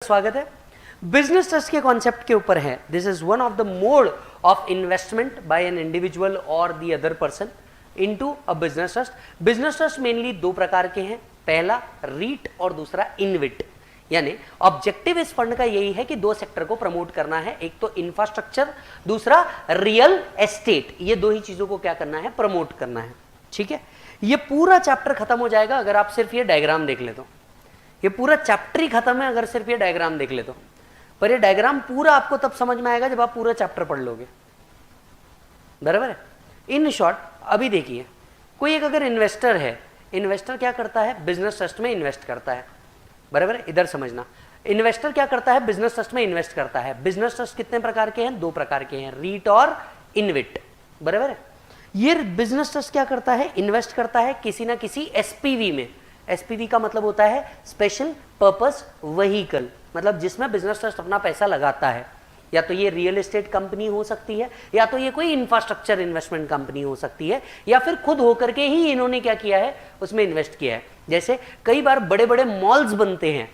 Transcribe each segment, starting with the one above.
स्वागत है। Business trust के कॉन्सेप्ट के ऊपर है। This is one of the mode of investment by an individual और the other person into a business trust. Business trust mainly दो प्रकार के हैं, पहला रीट और दूसरा इनविट। यानी ऑब्जेक्टिव इस फंड का यही है कि दो सेक्टर को प्रमोट करना है, एक तो इंफ्रास्ट्रक्चर, दूसरा रियल एस्टेट। ये दो ही चीजों को क्या करना है, प्रमोट करना है। ठीक है, ये पूरा चैप्टर खत्म हो जाएगा अगर आप सिर्फ ये डायग्राम देख ले तो। ये पूरा चैप्टर ही खत्म है अगर सिर्फ ये डायग्राम देख ले तो। पर ये डायग्राम पूरा आपको तब समझ में आएगा जब आप पूरा चैप्टर पढ़ लोगे। बराबर है। इन शॉर्ट अभी देखिए, कोई एक अगर इन्वेस्टर है, इन्वेस्टर क्या करता है, बिजनेस ट्रस्ट में इन्वेस्ट करता है। बराबर है, इधर समझना। इन्वेस्टर क्या करता है, बिजनेस ट्रस्ट में इन्वेस्ट करता है। बिजनेस ट्रस्ट कितने प्रकार के हैं, दो प्रकार के हैं, रीट और इनविट। बराबर है। ये बिजनेस ट्रस्ट क्या करता है, इन्वेस्ट करता है किसी ना किसी एसपीवी में। एसपीवी का मतलब होता है स्पेशल पर्पस व्हीकल, मतलब जिसमें बिजनेस ट्रस्ट अपना पैसा लगाता है। या तो ये रियल एस्टेट कंपनी हो सकती है, या तो ये कोई इंफ्रास्ट्रक्चर इन्वेस्टमेंट कंपनी हो सकती है, या फिर खुद होकर के ही इन्होंने क्या किया है, उसमें इन्वेस्ट किया है। जैसे कई बार बड़े बड़े मॉल्स बनते हैं,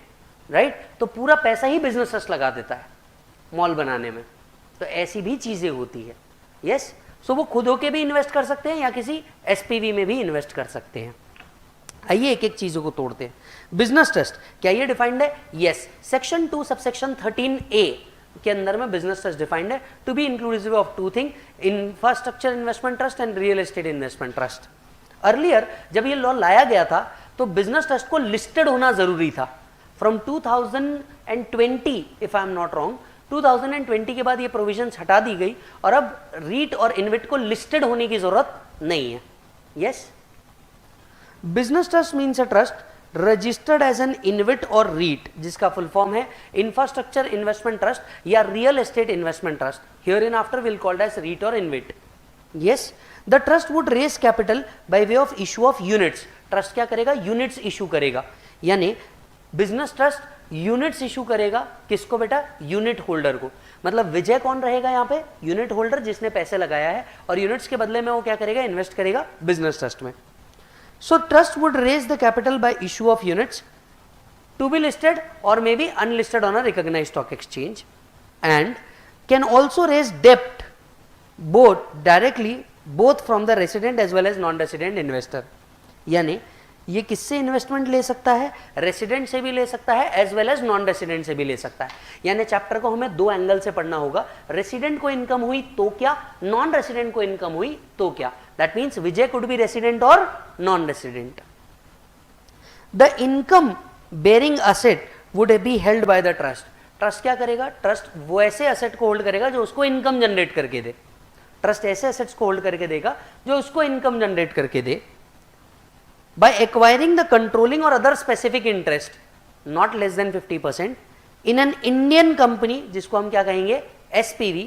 राइट, तो पूरा पैसा ही बिजनेस ट्रस्ट लगा देता है मॉल बनाने में। तो ऐसी भी चीजें होती है। यस, सो वो खुद होके भी इन्वेस्ट कर सकते हैं या किसी एसपीवी में भी इन्वेस्ट कर सकते हैं। आइए एक एक चीजों को तोड़ते हैं। बिजनेस ट्रस्ट क्या ये डिफाइंड है? यस, सेक्शन 2 सबसेक्शन 13A के अंदर में बिजनेस ट्रस्ट डिफाइंड है, to be inclusive of two thing, infrastructure investment trust and real estate investment trust. Earlier जब ये लॉ लाया गया था तो बिजनेस ट्रस्ट को लिस्टेड होना जरूरी था। From 2020 if I am not wrong, 2020 के बाद ये प्रोविजंस हटा दी गई और अब रीट और इनविट को लिस्टेड होने की जरूरत नहीं है। Yes, business trust means a trust registered as an InvIT और रीट, जिसका फुल फॉर्म है इंफ्रास्ट्रक्चर इन्वेस्टमेंट ट्रस्ट या real estate investment trust. Hereinafter will called as REIT और InvIT. Yes, the trust would raise capital by way of issue of units. Trust क्या करेगा, units issue करेगा। यानी business trust units issue करेगा, किसको बेटा, unit holder को। मतलब विजय कौन रहेगा यहाँ पे, यूनिट होल्डर जिसने पैसे लगाया है, और यूनिट्स के बदले में वो क्या करेगा, इन्वेस्ट करेगा बिजनेस ट्रस्ट में। So trust would raise the capital by issue of units to be listed और may be unlisted on a recognised stock exchange, and can also raise डेप्ट both from the resident as well as non resident investor. यानी ये किससे investment ले सकता है, resident से भी ले सकता है as well as non resident से भी ले सकता है। यानी चैप्टर को हमें दो एंगल से पढ़ना होगा, रेसिडेंट को इनकम हुई तो क्या, नॉन रेसिडेंट को इनकम हुई तो क्या। That means Vijay could be resident और non resident. The income bearing asset would be held by the trust. Trust क्या करेगा, ट्रस्ट वो ऐसे असेट को होल्ड करेगा जो उसको इनकम जनरेट करके दे। ट्रस्ट ऐसे असेट्स को होल्ड करके देगा जो उसको इनकम जनरेट करके दे। By acquiring the controlling or other specific interest not less than 50% in an Indian company, जिसको हम क्या कहेंगे, SPV,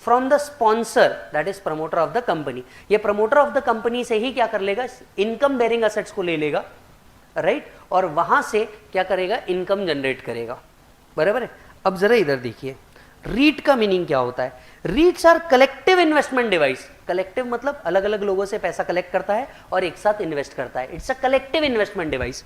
from the sponsor that is promoter of the company। ये promoter of the company से ही क्या कर लेगा, इनकम बेरिंग असेट्स को ले लेगा, राइट, और वहां से क्या करेगा, इनकम जनरेट करेगा। बराबर है। अब जरा इधर देखिए, रीट का मीनिंग क्या होता है। REITs are collective investment device. Collective मतलब अलग अलग लोगों से पैसा कलेक्ट करता है और एक साथ इन्वेस्ट करता है। It's a collective investment device.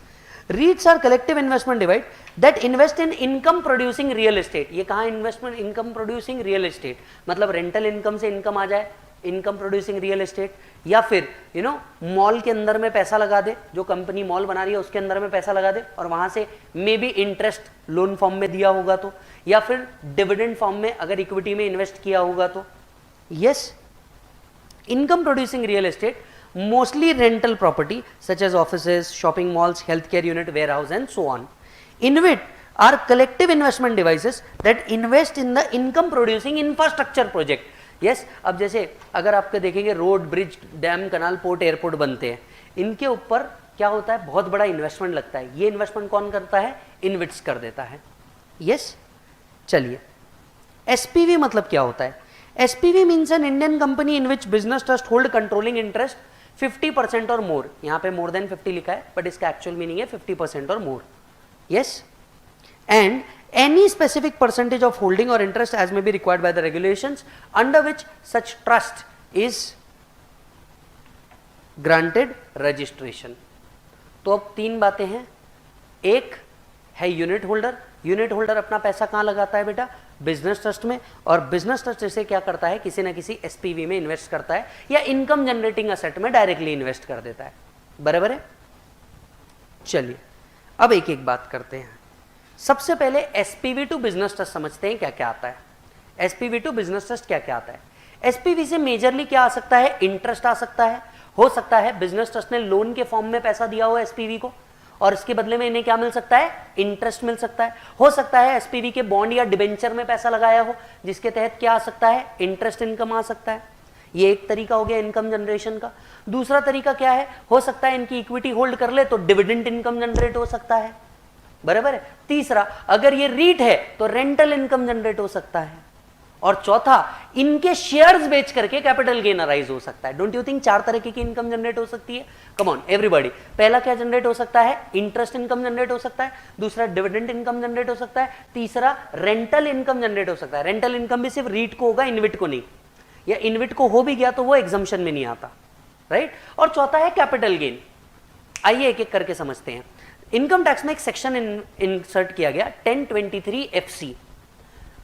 REITs are collective investment device that invest in income producing real estate. ये कहां investment, income producing real estate, मतलब रेंटल इनकम से इनकम आ जाए, इनकम प्रोड्यूसिंग रियल एस्टेट, या फिर मॉल के अंदर में पैसा लगा दे, जो कंपनी मॉल बना रही है उसके अंदर में पैसा लगा दे और वहां से may be interest loan form में दिया होगा तो, या फिर डिविडेंड फॉर्म में अगर इक्विटी में इन्वेस्ट किया होगा तो। Yes, income producing real estate mostly rental property such as offices, shopping malls, health care unit, warehouse and so on. InvIT are collective investment devices that invest in the income producing infrastructure project. Yes, अब जैसे अगर आपके देखेंगे road, bridge, dam, canal, port, airport बनते हैं, इनके ऊपर क्या होता है, बहुत बड़ा इन्वेस्टमेंट लगता है। ये इन्वेस्टमेंट कौन करता है, इन्विट्स कर देता है। यस, चलिए एसपीवी मतलब क्या होता है। SPV means an Indian company in which business trust hold controlling interest 50% और मोर। यहां पे मोर देन 50 लिखा है बट इसका एक्चुअल मीनिंग है 50% और more. Yes, and any specific percentage of holding or interest as may be required by the regulations under which such trust is granted registration. तो अब तीन बातें हैं, एक है यूनिट होल्डर। यूनिट होल्डर अपना पैसा कहाँ लगाता है बेटा? बिजनेस ट्रस्ट में, और बिजनेस ट्रस्ट जैसे क्या करता है, किसी ना किसी एसपीवी में इन्वेस्ट करता है या इनकम जनरेटिंग असेट में डायरेक्टली इन्वेस्ट कर देता है। बराबर है? चलिए अब एक एक बात करते हैं। सबसे पहले एसपीवी टू बिजनेस ट्रस्ट समझते हैं क्या क्या आता है। एसपीवी टू बिजनेस ट्रस्ट क्या क्या आता है? एसपीवी से मेजरली क्या आ सकता है? इंटरेस्ट आ सकता है। हो सकता है बिजनेस ट्रस्ट ने लोन के फॉर्म में पैसा दिया हो एसपीवी को और इसके बदले में इन्हें क्या मिल सकता है? इंटरेस्ट मिल सकता है। हो सकता है एसपीवी के बॉन्ड या डिबेंचर में पैसा लगाया हो जिसके तहत क्या आ सकता है? इंटरेस्ट इनकम आ सकता है। ये एक तरीका हो गया इनकम जनरेशन का। दूसरा तरीका क्या है? हो सकता है इनकी इक्विटी होल्ड कर ले तो डिविडेंड इनकम जनरेट हो सकता है। बराबर है? तीसरा, अगर ये रीट है तो रेंटल इनकम जनरेट हो सकता है। और चौथा, इनके शेयर्स बेच करके कैपिटल गेन अराइज हो सकता है। डोंट यू थिंक चार तरीके की इनकम जनरेट हो सकती है? Come on everybody. पहला क्या जनरेट हो सकता है? इंटरेस्ट इनकम जनरेट हो सकता है। दूसरा डिविडेंड इनकम जनरेट हो सकता है। तीसरा रेंटल इनकम जनरेट हो सकता है। रेंटल इनकम भी सिर्फ रीट को होगा, इनविट को नहीं, या इनविट को हो भी गया तो वो एग्जम्पशन में नहीं आता, राइट? और चौथा है कैपिटल गेन। आइए एक एक करके समझते हैं। इनकम टैक्स में एक सेक्शन इंसर्ट किया गया 1023 FC।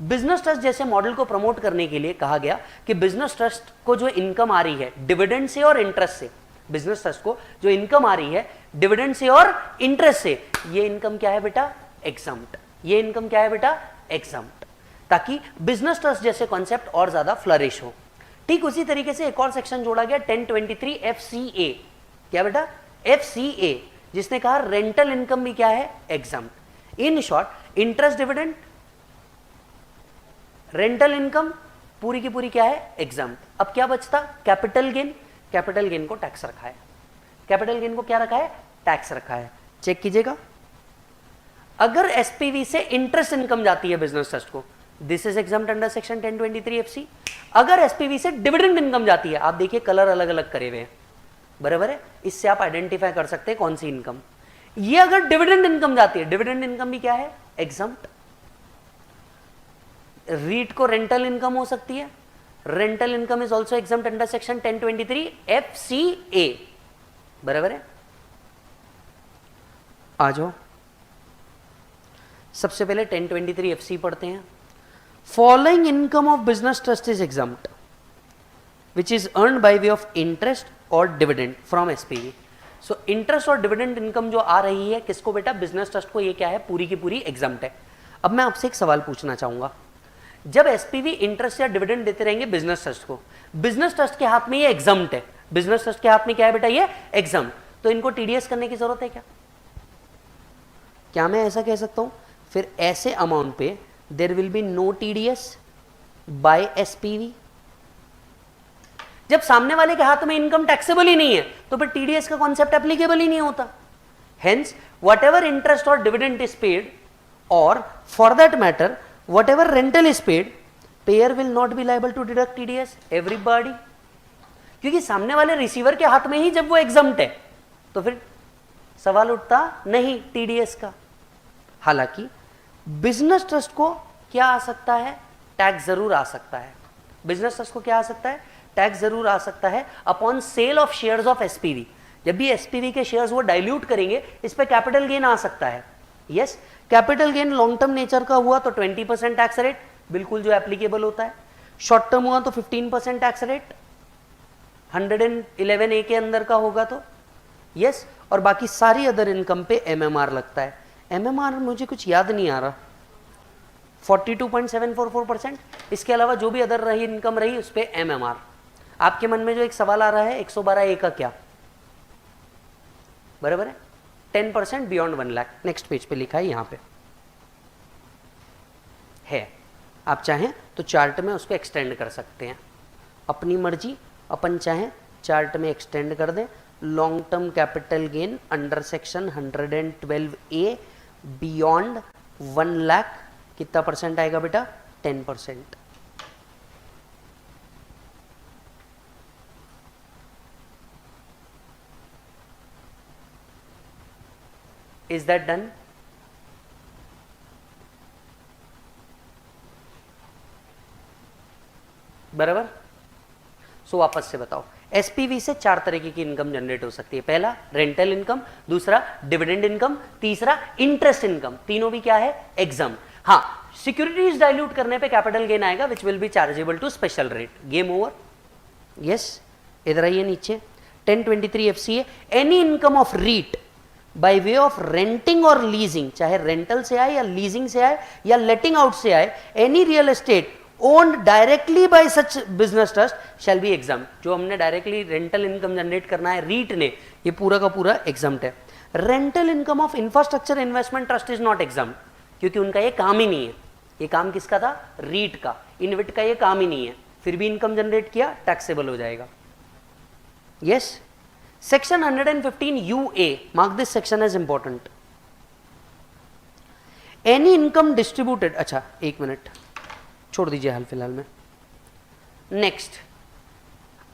बिजनेस ट्रस्ट जैसे मॉडल को प्रमोट करने के लिए कहा गया कि बिजनेस ट्रस्ट को जो इनकम आ रही है डिविडेंड से और इंटरेस्ट से, बिजनेस ट्रस्ट को जो इनकम आ रही है डिविडेंड से और इंटरेस्ट से, ये इनकम क्या है बेटा? एग्जम्प्ट। ये इनकम क्या है बेटा? एग्जम्प्ट, ताकि बिजनेस ट्रस्ट जैसे कॉन्सेप्ट और ज्यादा फ्लरिश हो। ठीक उसी तरीके से एक और सेक्शन जोड़ा गया 1023 FCA। क्या बेटा? FCA, जिसने कहा रेंटल इनकम भी क्या है? Exempt. In short, interest, dividend, rental income पूरी की पूरी क्या है? एग्जम्प्ट। अब क्या बचता? Capital gain. कैपिटल गेन को टैक्स रखा है। कैपिटल गेन को क्या रखा है? टैक्स रखा है। चेक कीजिएगा, अगर एसपीवी से इंटरेस्ट इनकम जाती है बिजनेस ट्रस्ट को, this is exempt under section 1023 FC। अगर एसपीवी से डिविडेंड इनकम जाती है, आप देखिए कलर अलग अलग करे हुए हैं, बराबर है? इससे आप आइडेंटिफाई कर सकते हैं कौन सी इनकम। ये अगर डिविडेंड इनकम जाती है, डिविडेंड इनकम भी क्या है? एग्जम्प्ट। रीट को रेंटल इनकम हो सकती है, rental income is also exempt under section 1023 FCA। बराबर है? आ जाओ, सबसे पहले 1023 FC पढ़ते हैं। Following income of business trust is exempt which is earned by way of interest और dividend from SPV. So interest और डिविडेंड इनकम जो आ रही है किसको बेटा? बिजनेस ट्रस्ट को। ये क्या है? पूरी की पूरी एग्जम्प्ट है। अब मैं आपसे एक सवाल पूछना चाहूंगा, जब एसपीवी इंटरेस्ट या डिविडेंड देते रहेंगे बिजनेस ट्रस्ट को, बिजनेस ट्रस्ट के हाथ में ये एग्जम्प्ट है, बिजनेस ट्रस्ट के हाथ में क्या है बेटा? ये एग्जम्प्ट, तो इनको टीडीएस करने की जरूरत है क्या? क्या मैं ऐसा कह सकता हूं फिर ऐसे अमाउंट पे there will be no TDS by SPV? जब सामने वाले के हाथ में इनकम टैक्सेबल ही नहीं है तो फिर टीडीएस का कॉन्सेप्ट एप्लीकेबल ही नहीं होता। हेंस व्हाटएवर इंटरेस्ट और डिविडेंड इज पेड, और for that matter whatever rental is paid, payer will not be liable to deduct TDS, everybody। क्योंकि सामने वाले रिसीवर के हाथ में ही जब वो एग्जम्प्ट है तो फिर सवाल उठता नहीं टीडीएस का। हालांकि बिजनेस ट्रस्ट को क्या आ सकता है? टैक्स जरूर आ सकता है। बिजनेस ट्रस्ट को क्या आ सकता है? टैक्स जरूर आ सकता है upon sale of shares of SPV. जब भी एसपीवी के शेयर्स वो डाइल्यूट करेंगे, इस पे कैपिटल गेन आ सकता है। Yes, capital gain long term nature का हुआ तो 20% टैक्स रेट बिल्कुल जो एप्लीकेबल होता है। शॉर्ट टर्म हुआ तो 15% टैक्स रेट 111A के अंदर का होगा तो यस। और बाकी सारी अदर इनकम पे एमएमआर लगता है। एमएमआर मुझे कुछ याद नहीं आ रहा, 42.744%। इसके अलावा जो भी अदर रही इनकम रही उस पर एमएमआर। आपके मन में जो एक सवाल आ रहा है 112A का क्या? बराबर है? 10% बियॉन्ड 1 लाख। नेक्स्ट पेज पे लिखा है, यहां पे है। आप चाहें तो चार्ट में उसको एक्सटेंड कर सकते हैं, अपनी मर्जी। अपन चाहें चार्ट में एक्सटेंड कर दें। Long term capital gain under section 112A beyond 1 lakh कितना परसेंट आएगा बेटा? 10%। Is that done? बराबर? सो वापस से बताओ, एसपीवी से 4 तरीके की इनकम जनरेट हो सकती है। पहला रेंटल इनकम, दूसरा डिविडेंड इनकम, तीसरा इंटरेस्ट इनकम। तीनों भी क्या है? एग्जाम। हाँ, सिक्योरिटीज डाइल्यूट करने पे कैपिटल गेन आएगा which will be chargeable to special rate. Game over. Yes, इधर आइए नीचे 1023 FCA, any income of REIT by way of renting और लीजिंग, चाहे रेंटल से आए या लीजिंग से आए या लेटिंग आउट से आए, any real estate owned directly by such business trust shall be exam. जो हमने डायरेक्टली रेंटल इनकम जनरेट करना है रीट ने, ये पूरा का पूरा एग्जाम्ड है। Rental income of infrastructure investment trust is not exam, क्योंकि उनका ये काम ही नहीं है। ये काम किसका था? रीट का। इनविट का ये काम ही नहीं है, फिर भी इनकम जनरेट किया, टैक्सेबल हो जाएगा। Yes, section 115 UA, mark this section as important. Any income distributed, अच्छा एक मिनट छोड़ दीजिए हाल फिलहाल में। नेक्स्ट,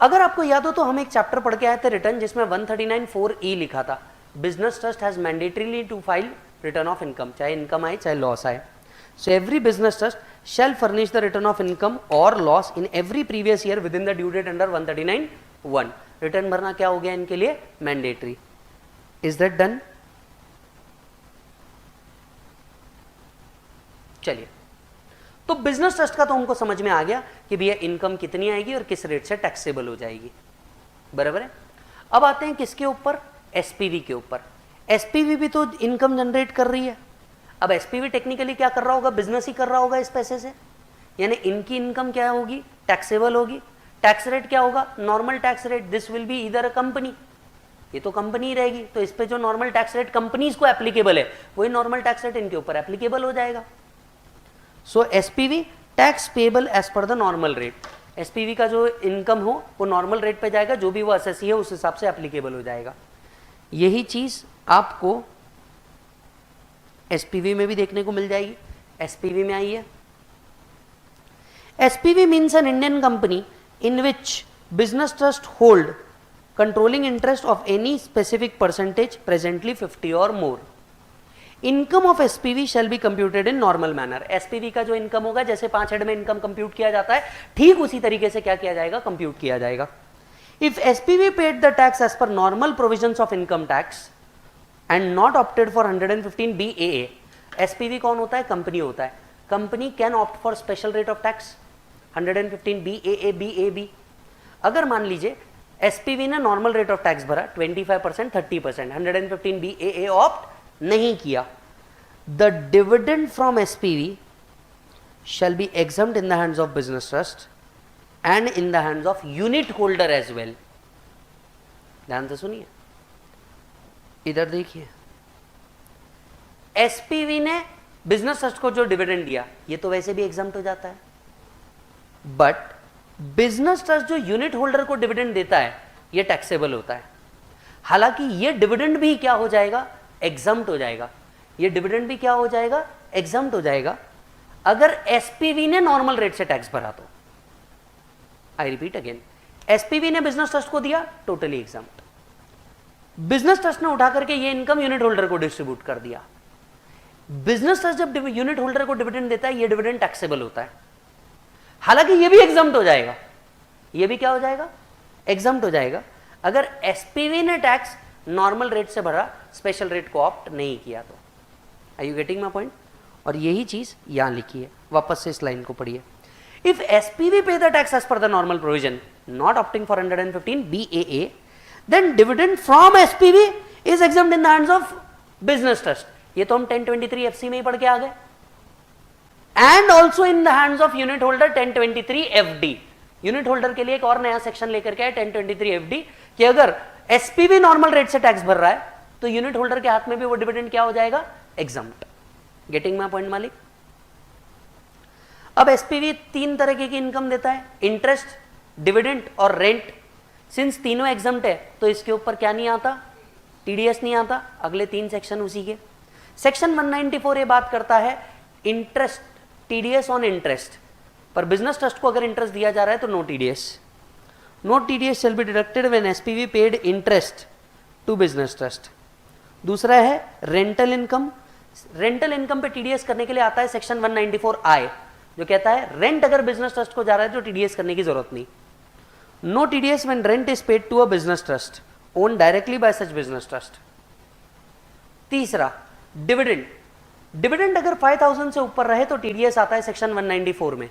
अगर आपको याद हो तो हम एक चैप्टर पढ़ के आए थे रिटर्न, जिसमें 139(4)E लिखा था, business trust has mandatorily to file return of income, चाहे इनकम आए चाहे लॉस आए। So every business trust shall furnish the return of income or loss in every previous year within the due date under 139(1). Return भरना क्या हो गया इनके लिए? मैंडेटरी। Is that done? चलिए, तो बिजनेस ट्रस्ट का तो हमको समझ में आ गया कि भैया इनकम कितनी आएगी और किस रेट से टैक्सेबल हो जाएगी, बराबर है। अब आते हैं किसके ऊपर? एसपीवी के ऊपर। एसपीवी भी तो इनकम जनरेट कर रही है। अब एसपीवी टेक्निकली क्या कर रहा होगा? बिजनेस ही कर रहा होगा इस पैसे से, यानी इनकी इनकम क्या होगी? टैक्सेबल होगी। टैक्स रेट क्या होगा? Normal tax rate. This will be इधर अ कंपनी, ये तो कंपनी ही रहेगी, तो इस पे जो नॉर्मल टैक्स रेट कंपनीज को एप्लीकेबल है, वही नॉर्मल टैक्स रेट इनके ऊपर एप्लीकेबल हो जाएगा। So SPV tax payable as per the normal rate. SPV का जो इनकम हो वो नॉर्मल रेट पे जाएगा, जो भी वो असेसी है उस हिसाब से एप्लीकेबल हो जाएगा। यही चीज आपको एसपीवी में भी देखने को मिल जाएगी। एसपीवी में आई है, SPV means an Indian company in which business trust hold controlling interest of any specific percentage, presently 50 or more. Income of SPV shall be computed in normal manner. SPV का जो income होगा, जैसे 5 head में income compute किया जाता है, ठीक उसी तरीके से क्या किया जाएगा? कंप्यूट किया जाएगा। If SPV paid the tax as per normal provisions of income tax and not opted for 115 BAA, SPV कौन होता है? कंपनी होता है। Company can opt for special rate of tax 115 BAA BAB। अगर मान लीजिए एसपीवी ने नॉर्मल रेट ऑफ टैक्स भरा 25%, 30%, 115 BAA ऑप्ट नहीं किया, the dividend from SPV shall be exempt in the hands of business trust and in the hands of unit holder as well. ध्यान से सुनिए, इधर देखिए, एसपीवी ने बिजनेस ट्रस्ट को जो डिविडेंड दिया, ये तो वैसे भी एग्जम्प्ट हो जाता है, बट बिजनेस ट्रस्ट जो यूनिट होल्डर को डिविडेंड देता है ये टैक्सेबल होता है। हालांकि ये डिविडेंड भी क्या हो जाएगा? एग्जम्प्ट हो जाएगा। ये डिविडेंड भी क्या हो जाएगा? एग्जम्प्ट हो जाएगा, अगर एसपीवी ने नॉर्मल रेट से टैक्स भरा तो। आई रिपीट अगेन, एसपीवी ने बिजनेस ट्रस्ट को दिया, टोटली एग्जम्प्ट। बिजनेस ट्रस्ट ने उठा करके ये इनकम यूनिट होल्डर को डिस्ट्रीब्यूट कर दिया। बिजनेस ट्रस्ट जब यूनिट होल्डर को डिविडेंड देता है, ये डिविडेंड टैक्सेबल होता है। हालांकि ये भी एग्जम्प्ट हो जाएगा, ये भी क्या हो जाएगा? एग्जम्प्ट हो जाएगा, अगर एसपीवी ने टैक्स नॉर्मल रेट से भरा, स्पेशल रेट को ऑप्ट नहीं किया तो। Are you getting my point? और यही चीज यहां लिखी है, वापस से इस लाइन को पढ़िए। If SPV pay the tax as per the normal provision, not opting for 115 BAA, then dividend from SPV is exempt in the hands of business trust. ये तो हम 1023 FC में ही पढ़ के आ गए। And also in the hands of unit holder 1023 FD। Unit holder के लिए एक और नया सेक्शन लेकर के आए 1023 FD, कि अगर एसपीवी नॉर्मल रेट से टैक्स भर रहा है तो यूनिट होल्डर के हाथ में भी वो डिविडेंड क्या हो जाएगा? एग्जम्प्ट। गेटिंग माय पॉइंट मालिक? अब एसपीवी 3 तरह की इनकम देता है, इंटरेस्ट, डिविडेंड और रेंट। सिंस तीनों एग्जम्प्ट है तो इसके ऊपर क्या नहीं आता? टीडीएस नहीं आता। अगले 3 सेक्शन उसी के। सेक्शन 194 ये बात करता है इंटरेस्ट, टीडीएस ऑन इंटरेस्ट, पर बिजनेस ट्रस्ट को अगर इंटरेस्ट दिया जा रहा है तो no TDS. No TDS shall be deducted when SPV paid interest to business trust. दूसरा है रेंटल इनकम। रेंटल इनकम पे टीडीएस करने के लिए आता है सेक्शन 194I, जो कहता है रेंट अगर बिजनेस ट्रस्ट को जा रहा है तो टीडीएस करने की जरूरत नहीं। No TDS when rent is paid to a business trust own directly by such business trust. तीसरा, डिविडेंड। डिविडेंड अगर 5000 से ऊपर रहे तो टीडीएस आता है सेक्शन 194 में,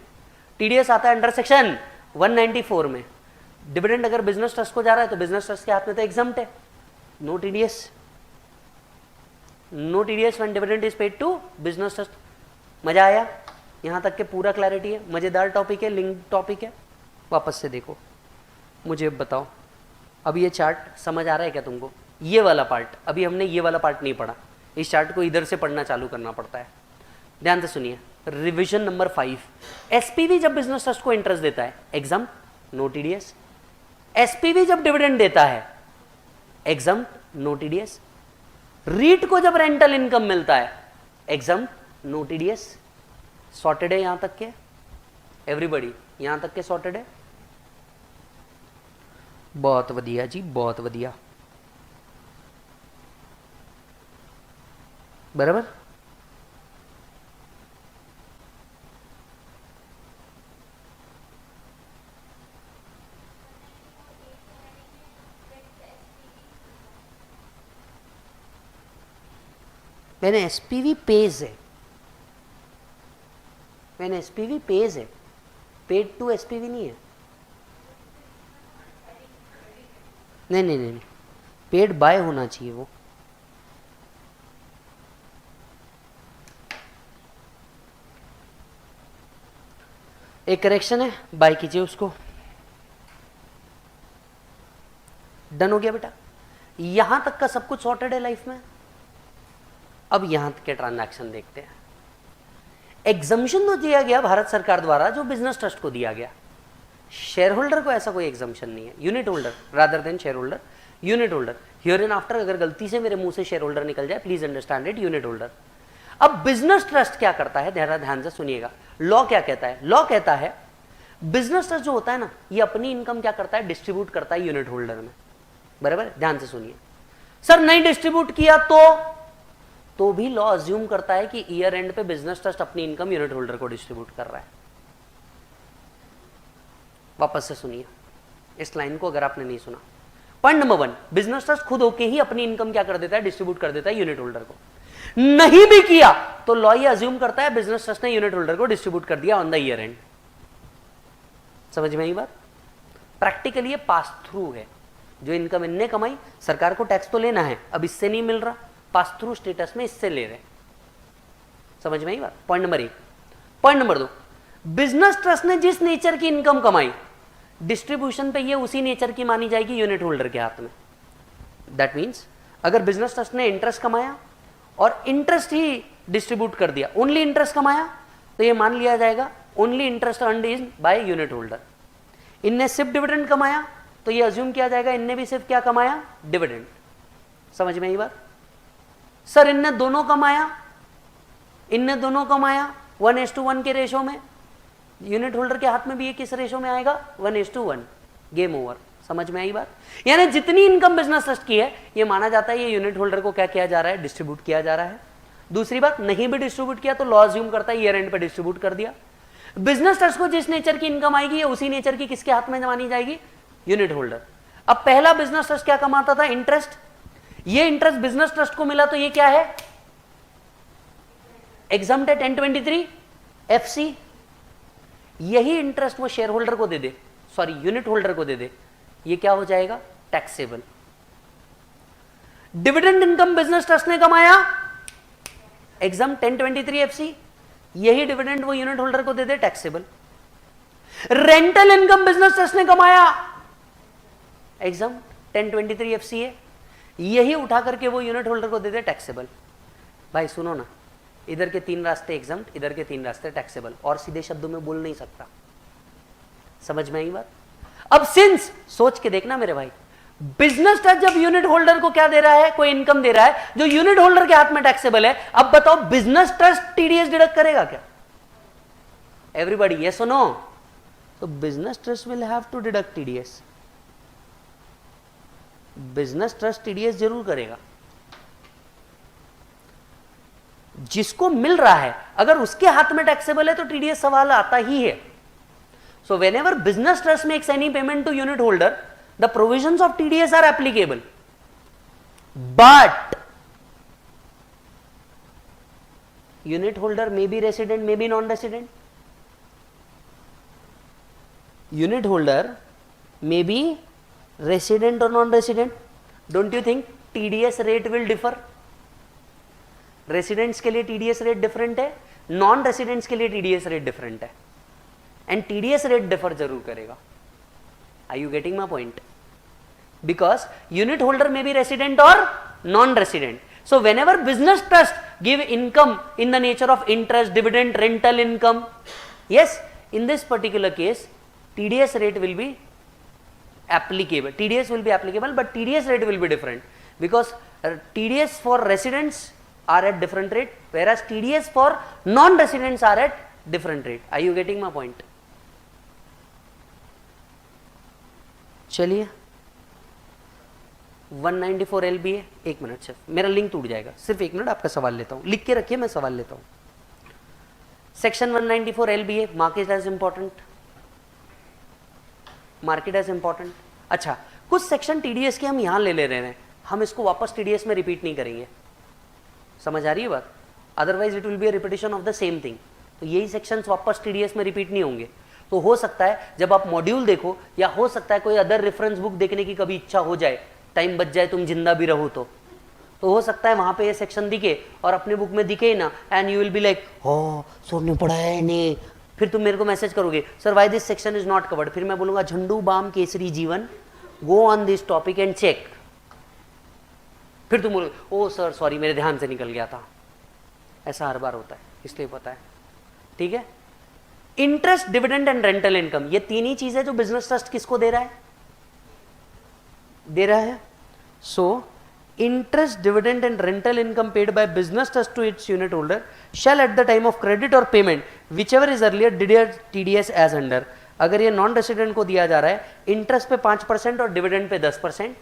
टीडीएस आता है अंडर सेक्शन 194 में। डिविडेंड अगर बिजनेस ट्रस्ट को जा रहा है तो बिजनेस ट्रस्ट के हाथ में तो एग्जम्प्ट है, no TDS. No TDS when dividend is paid to business trust. मजा आया? यहां तक के पूरा क्लैरिटी है, मजेदार टॉपिक है, लिंक टॉपिक है। वापस से देखो, मुझे बताओ अब ये चार्ट समझ आ रहा है क्या तुमको? ये वाला पार्ट, अभी हमने ये वाला पार्ट नहीं पढ़ा, इस चार्ट को इधर से पढ़ना चालू करना पड़ता है। ध्यान से सुनिए, रिवीजन नंबर 5, एसपीवी जब बिजनेस ट्रस्ट को इंटरेस्ट देता है एग्जम्प्ट, नो टीडीएस। एसपीवी जब डिविडेंड देता है एग्जम्प्ट, नो टीडीएस। रीट को जब रेंटल इनकम मिलता है एग्जम्प्ट, नो टीडीएस। सॉर्टेड है यहां तक के? एवरीबॉडी यहां तक के सॉर्टेड है? बहुत बढ़िया जी, बहुत बढ़िया, बराबर। मैंने एसपीवी पेज है, मैंने एसपीवी पेज है, पेड टू एसपीवी नहीं है। नहीं नहीं नहीं, पेड बाय होना चाहिए वो। एक करेक्शन है, बाय कीजिए उसको। डन हो गया बेटा? यहां तक का सब कुछ सॉर्टेड है लाइफ में। अब यहां तक के ट्रांजैक्शन देखते हैं। एग्जम्पशन तो दिया गया भारत सरकार द्वारा जो बिजनेस ट्रस्ट को दिया गया, शेयर होल्डर को ऐसा कोई एग्जम्पशन नहीं है। Unit holder rather than share holder, unit holder. Here and after अगर गलती से मेरे मुंह से शेयर होल्डर निकल जाए, please understand it, unit holder. अब बिजनेस ट्रस्ट क्या करता है, ध्यान से सुनिएगा, लॉ क्या कहता है? लॉ कहता है बिजनेस ट्रस्ट जो होता है ना, ये अपनी इनकम क्या करता है, डिस्ट्रीब्यूट करता है यूनिट होल्डर में, बराबर। ध्यान से सुनिए, सर नहीं डिस्ट्रीब्यूट किया तो भी लॉ अज्यूम करता है कि ईयर एंड पे बिजनेस ट्रस्ट अपनी इनकम यूनिट होल्डर को डिस्ट्रीब्यूट कर रहा है। वापस से सुनिए इस लाइन को अगर आपने नहीं सुना। पॉइंट नंबर 1, बिजनेस ट्रस्ट खुद होके ही अपनी इनकम क्या कर देता है, डिस्ट्रीब्यूट कर देता है यूनिट होल्डर को। नहीं भी किया तो लॉ ये अज्यूम करता है बिजनेस ट्रस्ट ने यूनिट होल्डर को डिस्ट्रीब्यूट कर दिया ऑन द ईयर एंड। समझ में आई बात? प्रैक्टिकली ये पास थ्रू है, जो इनकम इनने कमाई, सरकार को टैक्स तो लेना है, अब इससे नहीं मिल रहा, पास थ्रू स्टेटस में इससे ले रहे। समझ में आई बात? Point number 1। Point number 2, business trust ने जिस नेचर की इनकम कमाई, डिस्ट्रीब्यूशन पे ये उसी नेचर की मानी जाएगी यूनिट होल्डर के हाथ में। दैट मीन्स अगर बिजनेस ट्रस्ट ने इंटरेस्ट कमाया और इंटरेस्ट ही डिस्ट्रीब्यूट कर दिया, ओनली इंटरेस्ट कमाया, तो ये मान लिया जाएगा only interest earned is by unit holder. इनने सिर्फ डिविडेंड कमाया तो ये अज्यूम किया जाएगा इनने भी सिर्फ क्या कमाया, डिविडेंड। समझ में आई बात? सर इनने दोनों कमाया, इनने दोनों कमाया 1:1 के रेशो में, यूनिट होल्डर के हाथ में भी ये किस रेशो में आएगा, 1:1, गेम ओवर। समझ में आई बात? यानी जितनी इनकम बिजनेस ट्रस्ट की है ये माना जाता है ये यूनिट होल्डर को क्या किया जा रहा है, डिस्ट्रीब्यूट किया जा रहा है। दूसरी बात, नहीं भी डिस्ट्रीब्यूट किया तो लॉ अज्यूम करता है ईयर एंड पे डिस्ट्रीब्यूट कर दिया। बिजनेस ट्रस्ट को जिस नेचर की इनकम आएगी ये उसी नेचर की किसके हाथ में मानी जाएगी, यूनिट होल्डर। अब पहला बिजनेस ट्रस्ट क्या कमाता था, इंटरेस्ट। ये इंटरेस्ट बिजनेस ट्रस्ट को मिला तो ये क्या है, एग्जम्प्ट है 1023 एफसी। यही इंटरेस्ट वो शेयर होल्डर को दे दे, सॉरी यूनिट होल्डर को दे दे, ये क्या हो जाएगा, taxable. Dividend income business trust ने कमाया, एग्जम्प्ट 1023 एफसी, यही डिविडेंड वो यूनिट होल्डर को दे दे, taxable. Rental income business trust ने कमाया, एग्जम्प्ट 1023 एफसी है, यही उठा करके वो यूनिट होल्डर को दे दे, टैक्सेबल। भाई सुनो ना, इधर के 3 रास्ते एग्जम्प्ट, इधर के 3 रास्ते टैक्सेबल, और सीधे शब्दों में बोल नहीं सकता। समझ में आई बात? अब सिंस सोच के देखना मेरे भाई, बिजनेस ट्रस्ट जब यूनिट होल्डर को क्या दे रहा है, कोई इनकम दे रहा है जो यूनिट होल्डर के हाथ में टैक्सेबल है, अब बताओ बिजनेस ट्रस्ट टीडीएस डिडक्ट करेगा क्या? एवरीबॉडी यस और नो? तो business trust will have to deduct TDS, business trust TDS जरूर करेगा। जिसको मिल रहा है अगर उसके हाथ में टैक्सेबल है तो टीडीएस सवाल आता ही है। So whenever business trust makes any payment to unit holder, the provisions of TDS are applicable. But unit holder may be resident, may be non-resident. Unit holder may be resident or non-resident. Don't you think TDS rate will differ? Residents के लिए TDS rate different है, non residents के लिए TDS rate different है, and TDS rate differ जरूर करेगा. Are you getting my point? Because unit holder में भी रेसिडेंट और non resident. So whenever business trust give income in the nature of interest, dividend, rental income, yes, in this particular case TDS rate will be applicable. TDS will be applicable, but TDS rate will be different because TDS for residents are at different rate, whereas TDS for non-residents are at different rate. Are you getting my point? चलिए 194 LBA. एक minute, सिर्फ मेरा link टूट जाएगा, सिर्फ एक minute, आपका सवाल लेता हूं, लिख के रखिए, मैं सवाल लेता हूं. Section 194 LBA, market as important, market as important. अच्छा, कुछ सेक्शन टीडीएस के हम यहां ले रहे हैं, हम इसको वापस टीडीएस में रिपीट नहीं करेंगे. समझ आ रही है बात? Otherwise it will be a repetition of the same thing. तो यही सेक्शंस वापस टीडीएस में रिपीट नहीं होंगे. तो हो सकता है जब आप मॉड्यूल देखो, या हो सकता है कोई अदर रेफरेंस बुक देखने की कभी इच्छा हो जाए, टाइम बच जाए, तुम जिंदा भी रहो तो हो सकता है वहां पे ये सेक्शन दिखे और अपने बुक में दिखे ना, and you will be like, हो सर ने पढ़ा है नहीं. फिर तुम मेरे को मैसेज करोगे, sir why this section is not covered. फिर मैं बोलूंगा Zandu balm Kesari Jeevan, go on this topic and check. फिर तुम बोलोगे, ओ सर सॉरी मेरे ध्यान से निकल गया था. ऐसा हर बार होता है, इसलिए पता है. ठीक है. Interest, dividend and rental income, ये तीन ही चीज है जो बिजनेस ट्रस्ट किसको दे रहा है, दे रहा है. सो interest, dividend and rental income paid by business trust to its unit holder shall at the time of credit or payment whichever is earlier declared TDS as under. अगर ये नॉन रेसिडेंट को दिया जा रहा है इंटरेस्ट पे 5% और dividend pay 10%,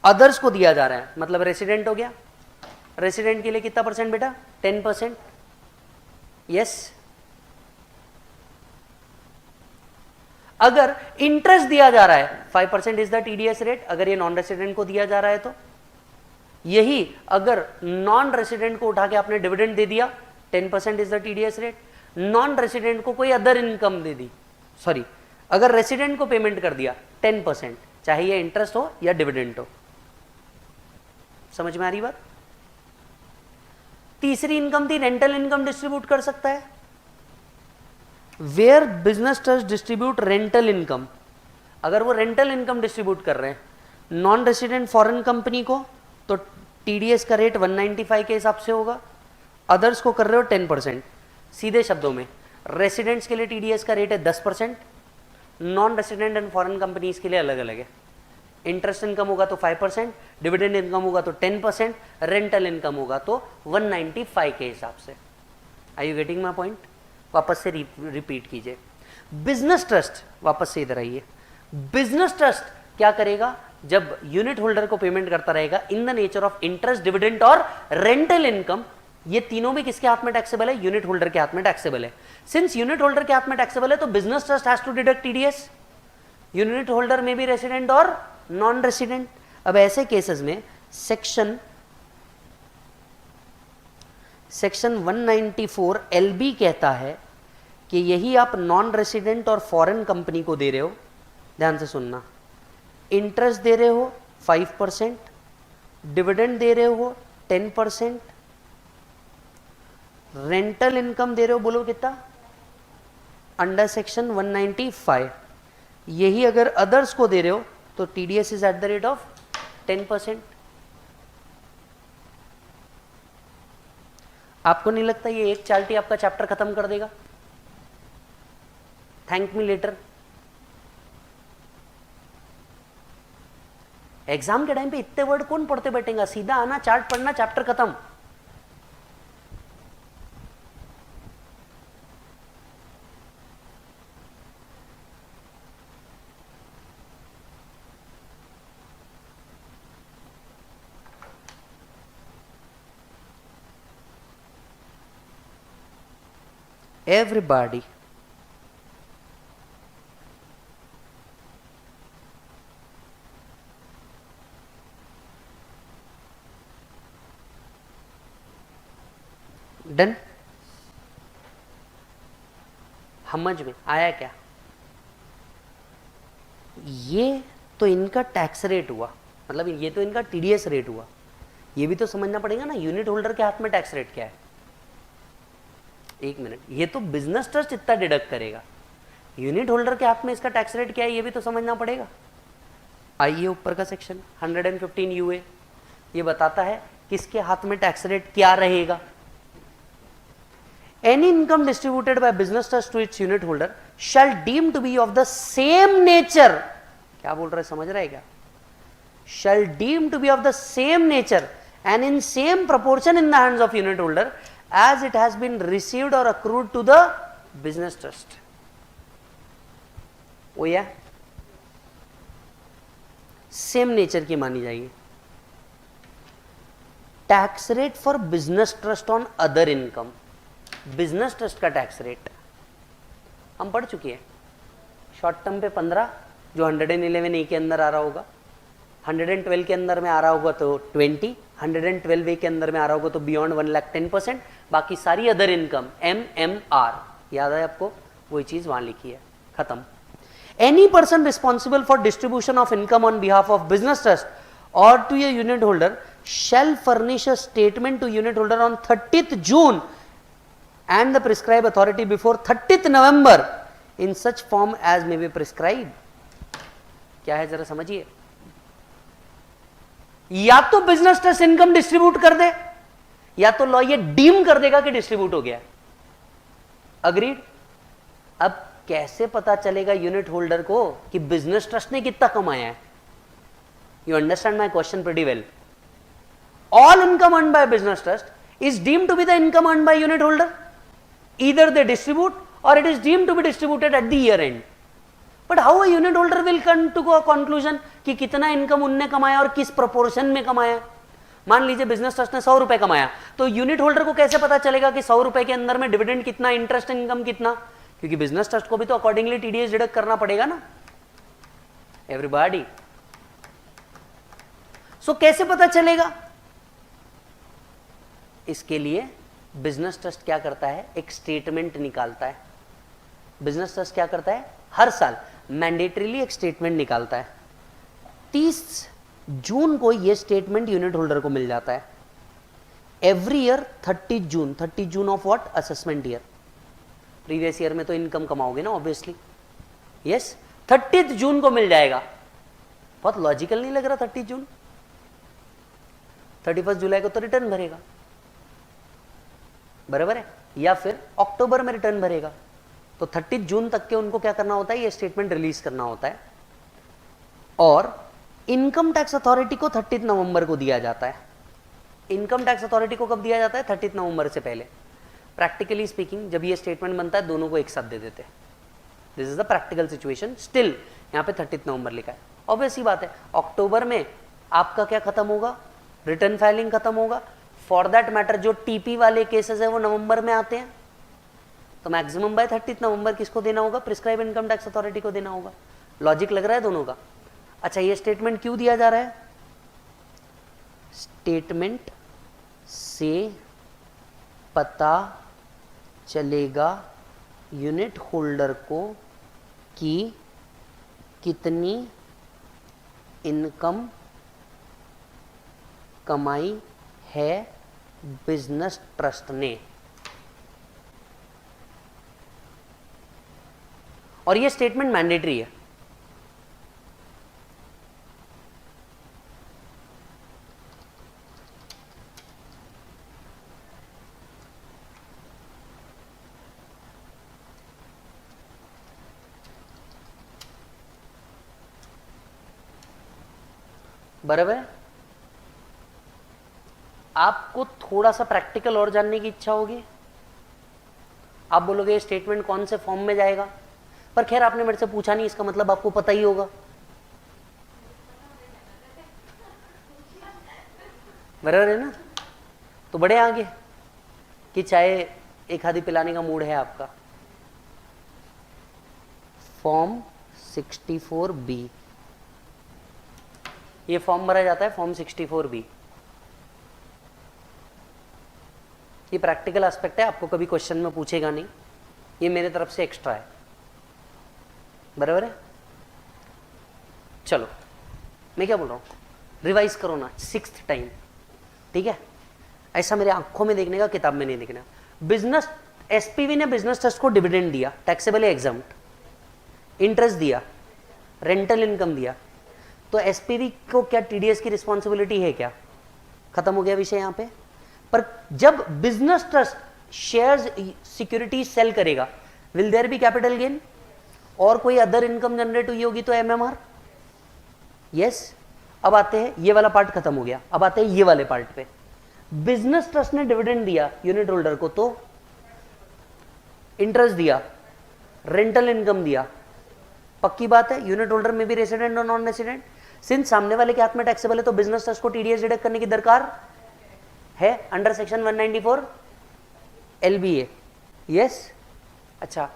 others को दिया जा रहा है, मतलब रेसिडेंट हो गया, रेसिडेंट के लिए कितना परसेंट बेटा, 10%. यस. अगर इंटरेस्ट दिया जा रहा है 5% इज द टीडीएस रेट, अगर ये नॉन रेसिडेंट को दिया जा रहा है तो. यही अगर नॉन रेसिडेंट को उठा के आपने डिविडेंड दे दिया, 10% is the TDS rate. Non resident को कोई अदर इनकम दे दी, सॉरी, अगर रेसिडेंट को पेमेंट कर दिया 10%, चाहे ये इंटरेस्ट हो या डिविडेंड हो. समझ में आ रही बात? तीसरी इनकम थी रेंटल इनकम डिस्ट्रीब्यूट कर सकता है. Where business trust distribute rental income, अगर वो रेंटल इनकम डिस्ट्रीब्यूट कर रहे हैं नॉन रेसिडेंट फॉरेन कंपनी को, तो टीडीएस का रेट 195 के हिसाब से होगा. अदर्स को कर रहे हो 10%. सीधे शब्दों में रेसिडेंट्स के लिए टीडीएस का रेट है 10%, non resident and foreign companies के लिए अलग अलग है. इंटरेस्ट इनकम होगा तो 5%, डिविडेंड इनकम होगा तो 10%, रेंटल इनकम होगा तो 195 के हिसाब से. Are you getting my point? वापस से रिपीट कीजिए. बिजनेस ट्रस्ट, वापस से इधर आइए. बिजनेस ट्रस्ट क्या करेगा, जब यूनिट होल्डर को पेमेंट करता रहेगा इन the nature of interest, dividend और रेंटल इनकम, ये तीनों भी किसके हाथ में टैक्सेबल है, यूनिट होल्डर के हाथ में टैक्सेबल है. सिंस यूनिट होल्डर के हाथ में टैक्सेबल है तो business trust has to deduct TDS. Unit holder में भी रेसिडेंट और नॉन रेसिडेंट. अब ऐसे केसेस में सेक्शन 194 LB कहता है कि यही आप नॉन रेसिडेंट और फॉरेन कंपनी को दे रहे हो, ध्यान से सुनना, इंटरेस्ट दे रहे हो 5%, डिविडेंड दे रहे हो 10%, रेंटल इनकम दे रहे हो, बोलो कितना, अंडर सेक्शन 195. यही अगर अदर्स को दे रहे हो तो TDS is at the rate of 10%. आपको नहीं लगता ये एक चार्टी आपका चैप्टर खत्म कर देगा? Thank me later. एग्जाम के टाइम पे इतने वर्ड कौन पढ़ते बैठेगा, सीधा आना, चार्ट पढ़ना, चैप्टर खत्म. Everybody, done? समझ में आया क्या? ये तो इनका टैक्स रेट हुआ, मतलब ये तो इनका टीडीएस रेट हुआ। ये भी तो समझना पड़ेगा ना, यूनिट होल्डर के हाथ में टैक्स रेट क्या है। एक मिनट, ये तो बिजनेस ट्रस्ट इतना डिडक्ट करेगा, यूनिट होल्डर के हाथ में इसका टैक्स रेट क्या है ये भी तो समझना पड़ेगा। आइए ऊपर का सेक्शन 115 यूए ये बताता है किसके हाथ में टैक्स रेट क्या रहेगा। Any income distributed by business trust to its unit holder shall deem to be of the same nature, क्या बोल रहा है, समझ रहा है क्या? Shall deem to be of the same nature and in same proportion in the hands of unit holder as it has been received or accrued to the business trust. वो या सेम नेचर की मानी जाएगी। Tax rate for business trust on other income, business trust का tax rate हम पढ़ चुके हैं। शॉर्ट टर्म पे 15 जो 111 ए के अंदर आ रहा होगा, 112 के अंदर में आ रहा होगा तो 20, 112 ए के अंदर में आ रहा होगा तो बियॉन्ड 1 लाख 10%, बाकी सारी अदर इनकम MMR, याद है आपको, वही चीज वहां लिखी है, खत्म। Any person responsible for distribution of income on behalf of business trust और to a unitholder shall furnish a statement to unit holder on 30th June and the prescribed authority before 30th November in such form as may be prescribed. क्या है जरा समझिए, या तो business trust income distribute कर दे या तो law ये डीम कर देगा कि डिस्ट्रीब्यूट हो गया। अग्रीड? अब कैसे पता चलेगा यूनिट होल्डर को कि बिजनेस ट्रस्ट ने कितना कमाया है? You understand my question pretty well. All income earned by a business trust is deemed to be the income earned by unit holder. Either they distribute or it is deemed to be distributed at the year end. But how a unit holder will come to a conclusion कि कितना income उनने कमाया और किस proportion में कमाया? मान लीजिए बिजनेस ट्रस्ट ने 100 रुपए कमाया, तो यूनिट होल्डर को कैसे पता चलेगा कि 100 रुपए के अंदर में डिविडेंड कितना, इंटरेस्ट इनकम कितना? क्योंकि बिजनेस ट्रस्ट को भी तो अकॉर्डिंगली टीडीएस डिडक्ट करना पड़ेगा ना एवरीबॉडी। सो कैसे पता चलेगा? इसके लिए बिजनेस ट्रस्ट क्या करता है, एक स्टेटमेंट निकालता है। बिजनेस ट्रस्ट क्या करता है, हर साल मैंडेटरीली एक स्टेटमेंट निकालता है। 30 जून को यह स्टेटमेंट यूनिट होल्डर को मिल जाता है। Every year 30 June of what, assessment year. Previous year में तो इनकम कमाओगे ना ऑब्वियसली, यस। 30 जून को मिल जाएगा। बहुत लॉजिकल नहीं लग रहा? 30 जून, 31 जुलाई को तो रिटर्न भरेगा, बराबर है, या फिर अक्टूबर में रिटर्न भरेगा। तो 30 जून तक के उनको क्या करना होता है, ये स्टेटमेंट रिलीज करना होता है। और इनकम टैक्स अथॉरिटी को 30 नवंबर को दिया जाता है। इनकम टैक्स अथॉरिटी को कब दिया जाता है? 30 नवंबर से पहले। प्रैक्टिकली स्पीकिंग जब ये स्टेटमेंट बनता है दोनों को एक साथ दे देते हैं। This is the practical situation. Still यहाँ पे 30 नवंबर लिखा है। ऑब्वियस ही बात है, अक्टूबर में आपका क्या खत्म होगा, रिटर्न फाइलिंग खत्म होगा। फॉर दैट मैटर जो टीपी वाले केसेस है वो नवंबर में आते हैं, तो मैक्सिमम बाय 30 नवंबर किसको देना होगा? प्रिस्क्राइब इनकम टैक्स अथॉरिटी को देना होगा। लॉजिक लग रहा है दोनों का? अच्छा, ये स्टेटमेंट क्यों दिया जा रहा है? स्टेटमेंट से पता चलेगा यूनिट होल्डर को कि कितनी इनकम कमाई है बिजनेस ट्रस्ट ने। और ये स्टेटमेंट मैंडेटरी है। बराबर है? आपको थोड़ा सा प्रैक्टिकल और जानने की इच्छा होगी, आप बोलोगे ये स्टेटमेंट कौन से फॉर्म में जाएगा, पर खैर आपने मेरे से पूछा नहीं, इसका मतलब आपको पता ही होगा। बराबर है ना? तो बड़े आगे कि चाहे एक आधी पिलाने का मूड है आपका। फॉर्म 64B, ये फॉर्म भरा जाता है, फॉर्म 64B। ये प्रैक्टिकल एस्पेक्ट है, आपको कभी क्वेश्चन में पूछेगा नहीं, ये मेरे तरफ से एक्स्ट्रा है, बराबर है। चलो मैं क्या बोल रहा हूँ, रिवाइज करो ना 6th टाइम, ठीक है। ऐसा मेरे आंखों में देखने का, किताब में नहीं देखना। बिजनेस एसपीवी ने बिजनेस ट्रस्ट को डिविडेंड दिया, टैक्सेबल एग्जाम्प्ट, इंटरेस्ट दिया, रेंटल इनकम दिया, तो एसपीवी को क्या टीडीएस की रिस्पॉन्सिबिलिटी है क्या? खत्म हो गया विषय यहां पे। पर जब business trust shares security sell करेगा, will there be capital gain और कोई अदर इनकम जनरेट हुई होगी तो एमएमआर, यस। अब आते हैं, ये वाला पार्ट खत्म हो गया, अब आते हैं ये वाले पार्ट पे। बिजनेस ट्रस्ट ने डिविडेंड दिया यूनिट होल्डर को, तो इंटरेस्ट दिया, रेंटल इनकम दिया, पक्की बात है यूनिट होल्डर में भी रेसिडेंट और नॉन रेसिडेंट। सिंस सामने वाले के हाथ में टैक्सेबल है तो बिजनेस ट्रस्ट को टीडीएस डिडक्ट करने की दरकार है अंडर सेक्शन 194 एलबीए, यस। अच्छा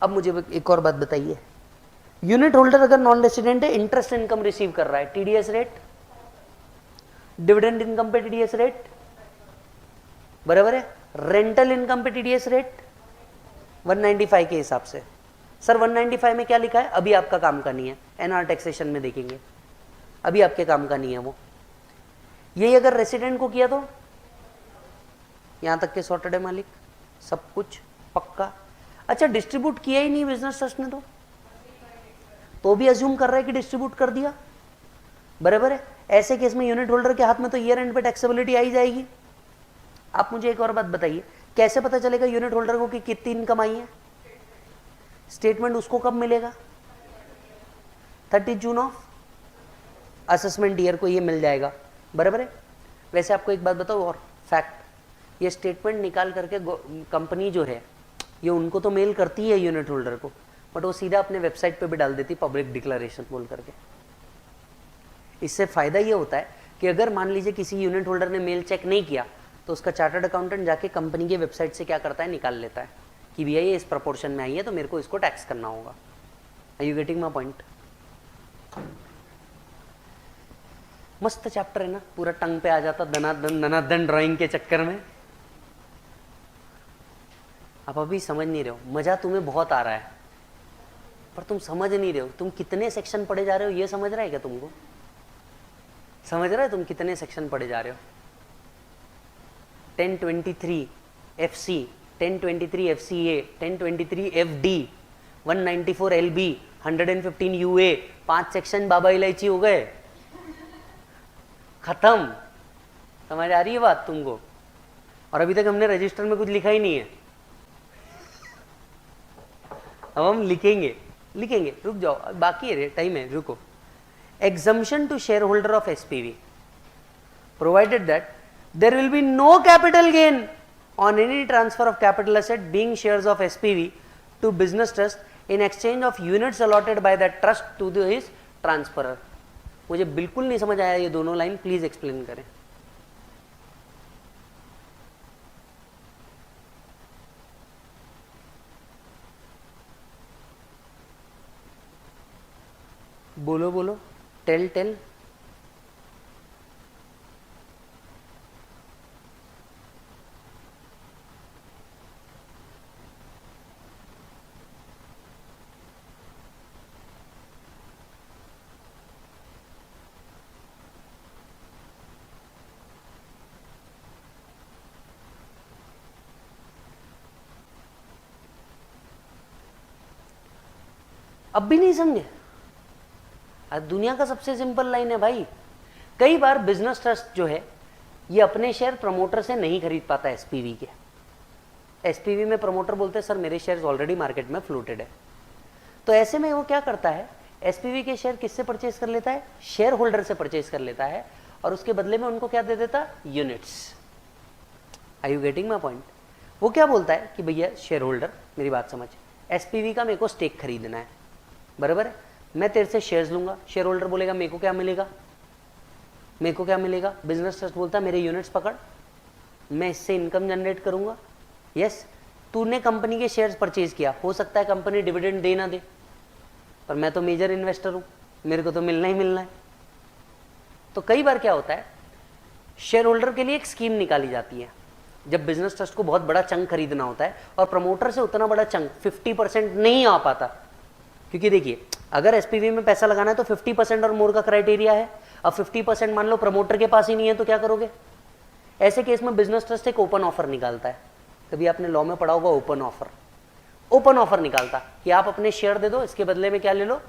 अब मुझे एक और बात बताइए, यूनिट होल्डर अगर नॉन रेसिडेंट है, इंटरेस्ट इनकम रिसीव कर रहा है, टीडीएस रेट, डिविडेंड इनकम पे टीडीएस रेट, बराबर है, रेंटल इनकम पे टीडीएस रेट 195 के हिसाब से। सर 195 में क्या लिखा है, अभी आपका काम का नहीं है, एनआर टैक्सेशन में देखेंगे, अभी आपके काम का नहीं है वो। यही अगर रेसिडेंट को किया तो यहां तक के सॉर्टेड है मालिक, सब कुछ पक्का। अच्छा डिस्ट्रीब्यूट किया ही नहीं बिजनेस ट्रस्ट ने तो भी अज्यूम कर रहा है कि डिस्ट्रीब्यूट कर दिया, बराबर है। ऐसे केस में यूनिट होल्डर के हाथ में तो ईयर एंड पे टैक्सेबिलिटी आई जाएगी। आप मुझे एक और बात बताइए, कैसे पता चलेगा यूनिट होल्डर को कि कितनी इनकम आई है? स्टेटमेंट उसको कब मिलेगा? 30 जून ऑफ असेसमेंट ईयर को ये मिल जाएगा, बराबर है। वैसे आपको एक बात बताओ और फैक्ट, ये स्टेटमेंट निकाल करके कंपनी जो है ये उनको तो मेल करती है यूनिट होल्डर को, बट वो सीधा अपने वेबसाइट पे भी डाल देती पब्लिक डिक्लेरेशन बोल करके। इससे फायदा ये होता है कि अगर मान लीजिए किसी यूनिट होल्डर ने मेल चेक नहीं किया तो उसका चार्टर्ड अकाउंटेंट जाके कंपनी के वेबसाइट से क्या करता है, निकाल लेता है कि भैया ये इस प्रपोर्शन में आई है तो मेरे को इसको टैक्स करना होगा। Are you getting my point? मस्त चैप्टर है ना, पूरा टंग पे आ जाता दनादन ड्राइंग के चक्कर में। आप अभी समझ नहीं रहे हो, मजा तुम्हें बहुत आ रहा है पर तुम समझ नहीं रहे हो। तुम कितने सेक्शन पढ़े जा रहे हो ये समझ रहा है क्या तुमको? समझ रहा है तुम कितने सेक्शन पढ़े जा रहे हो? 1023 FC, 1023 FCA, 1023 FD, 194 LB, 115 UA, 5 section बाबा इलायची हो गए, खत्म। समझ आ रही है बात तुमको? और अभी तक हमने रजिस्टर में कुछ लिखा ही नहीं है, अब हम लिखेंगे, रुक जाओ बाकी है, टाइम है, रुको। Exemption to shareholder of SPV, provided that there will be no capital gain on any transfer of capital asset being shares of SPV to business trust in exchange of units allotted by that trust to his transferor। मुझे बिल्कुल नहीं समझ आया ये दोनों line, please explain करें। बोलो बोलो, टेल। अब भी नहीं समझे? दुनिया का सबसे सिंपल लाइन है भाई। कई बार बिजनेस ट्रस्ट जो है ये अपने शेयर प्रमोटर से नहीं खरीद पाता एसपीवी के। एसपीवी में प्रमोटर बोलते हैं सर मेरे शेयर्स ऑलरेडी मार्केट में फ्लोटेड है, तो ऐसे में वो क्या करता है, एसपीवी के शेयर किससे परचेज कर लेता है? शेयर होल्डर से परचेज कर लेता है और उसके बदले में उनको क्या दे देता? Units. Are you getting my point? वो क्या बोलता है कि भैया शेयर होल्डर मेरी बात समझ, एसपीवी का मेरे को स्टेक खरीदना है, बराबर है, मैं तेरे से शेयर्स लूंगा। शेयर होल्डर बोलेगा मेरे को क्या मिलेगा? बिजनेस ट्रस्ट बोलता है मेरे यूनिट्स पकड़, मैं इससे इनकम जनरेट करूंगा। यस, तूने कंपनी के शेयर्स परचेज किया, हो सकता है कंपनी डिविडेंड दे ना दे, पर मैं तो मेजर इन्वेस्टर हूं, मेरे को तो मिलना ही मिलना है। तो कई बार क्या होता है, शेयर होल्डर के लिए एक स्कीम निकाली जाती है जब बिजनेस ट्रस्ट को बहुत बड़ा चंक खरीदना होता है और प्रमोटर से उतना बड़ा चंक 50% नहीं आ पाता, क्योंकि देखिए अगर एसपीवी में पैसा लगाना है तो 50% और मोर का क्राइटेरिया है। अब 50% मान लो प्रमोटर के पास ही नहीं है तो क्या करोगे? ऐसे केस में बिजनेस ट्रस्ट एक ओपन ऑफर निकालता है। कभी आपने लॉ में पढ़ा होगा ओपन ऑफर। ओपन ऑफर निकालता कि आप अपने शेयर दे दो, इसके बदले में क्या ले लो?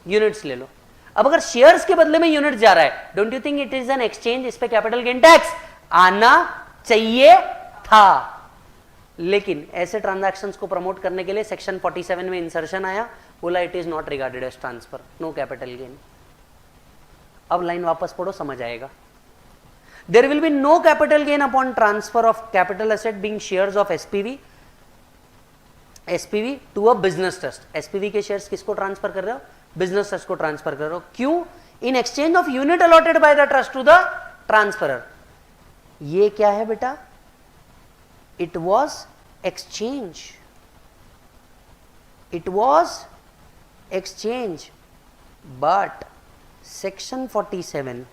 यूनिट्स ले लो। अब अगर शेयर्स के बदले में यूनिट जा रहा है, don't you think it is an exchange? इस पे कैपिटल गेन टैक्स आना चाहिए था। लेकिन ऐसे ट्रांजैक्शंस को प्रमोट करने के लिए सेक्शन 47 में इंसर्शन आया, बोला it is not regarded as transfer, no capital gain. अब लाइन वापस पढ़ो, समझ आएगा। There will be no capital gain upon transfer of capital asset being shares of SPV to a business trust. SPV के shares किसको transfer कर रहे हो? बिजनेस ट्रस्ट को ट्रांसफर कर रहे हो। क्यों? In exchange of unit allotted by the trust to the transferor. ये क्या है बेटा? It was exchange, it was exchange, but section 47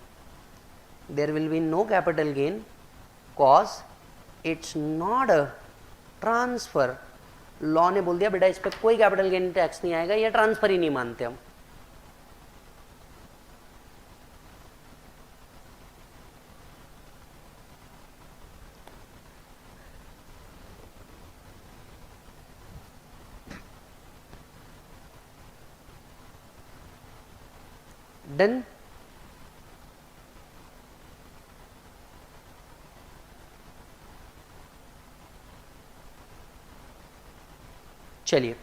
there will be no capital gain cause it's not a transfer. Law ने बोल दिया बेटा इस पे कोई कैपिटल गेन टैक्स नहीं आएगा, ये ट्रांसफर ही नहीं मानते हम। डन। चलिए,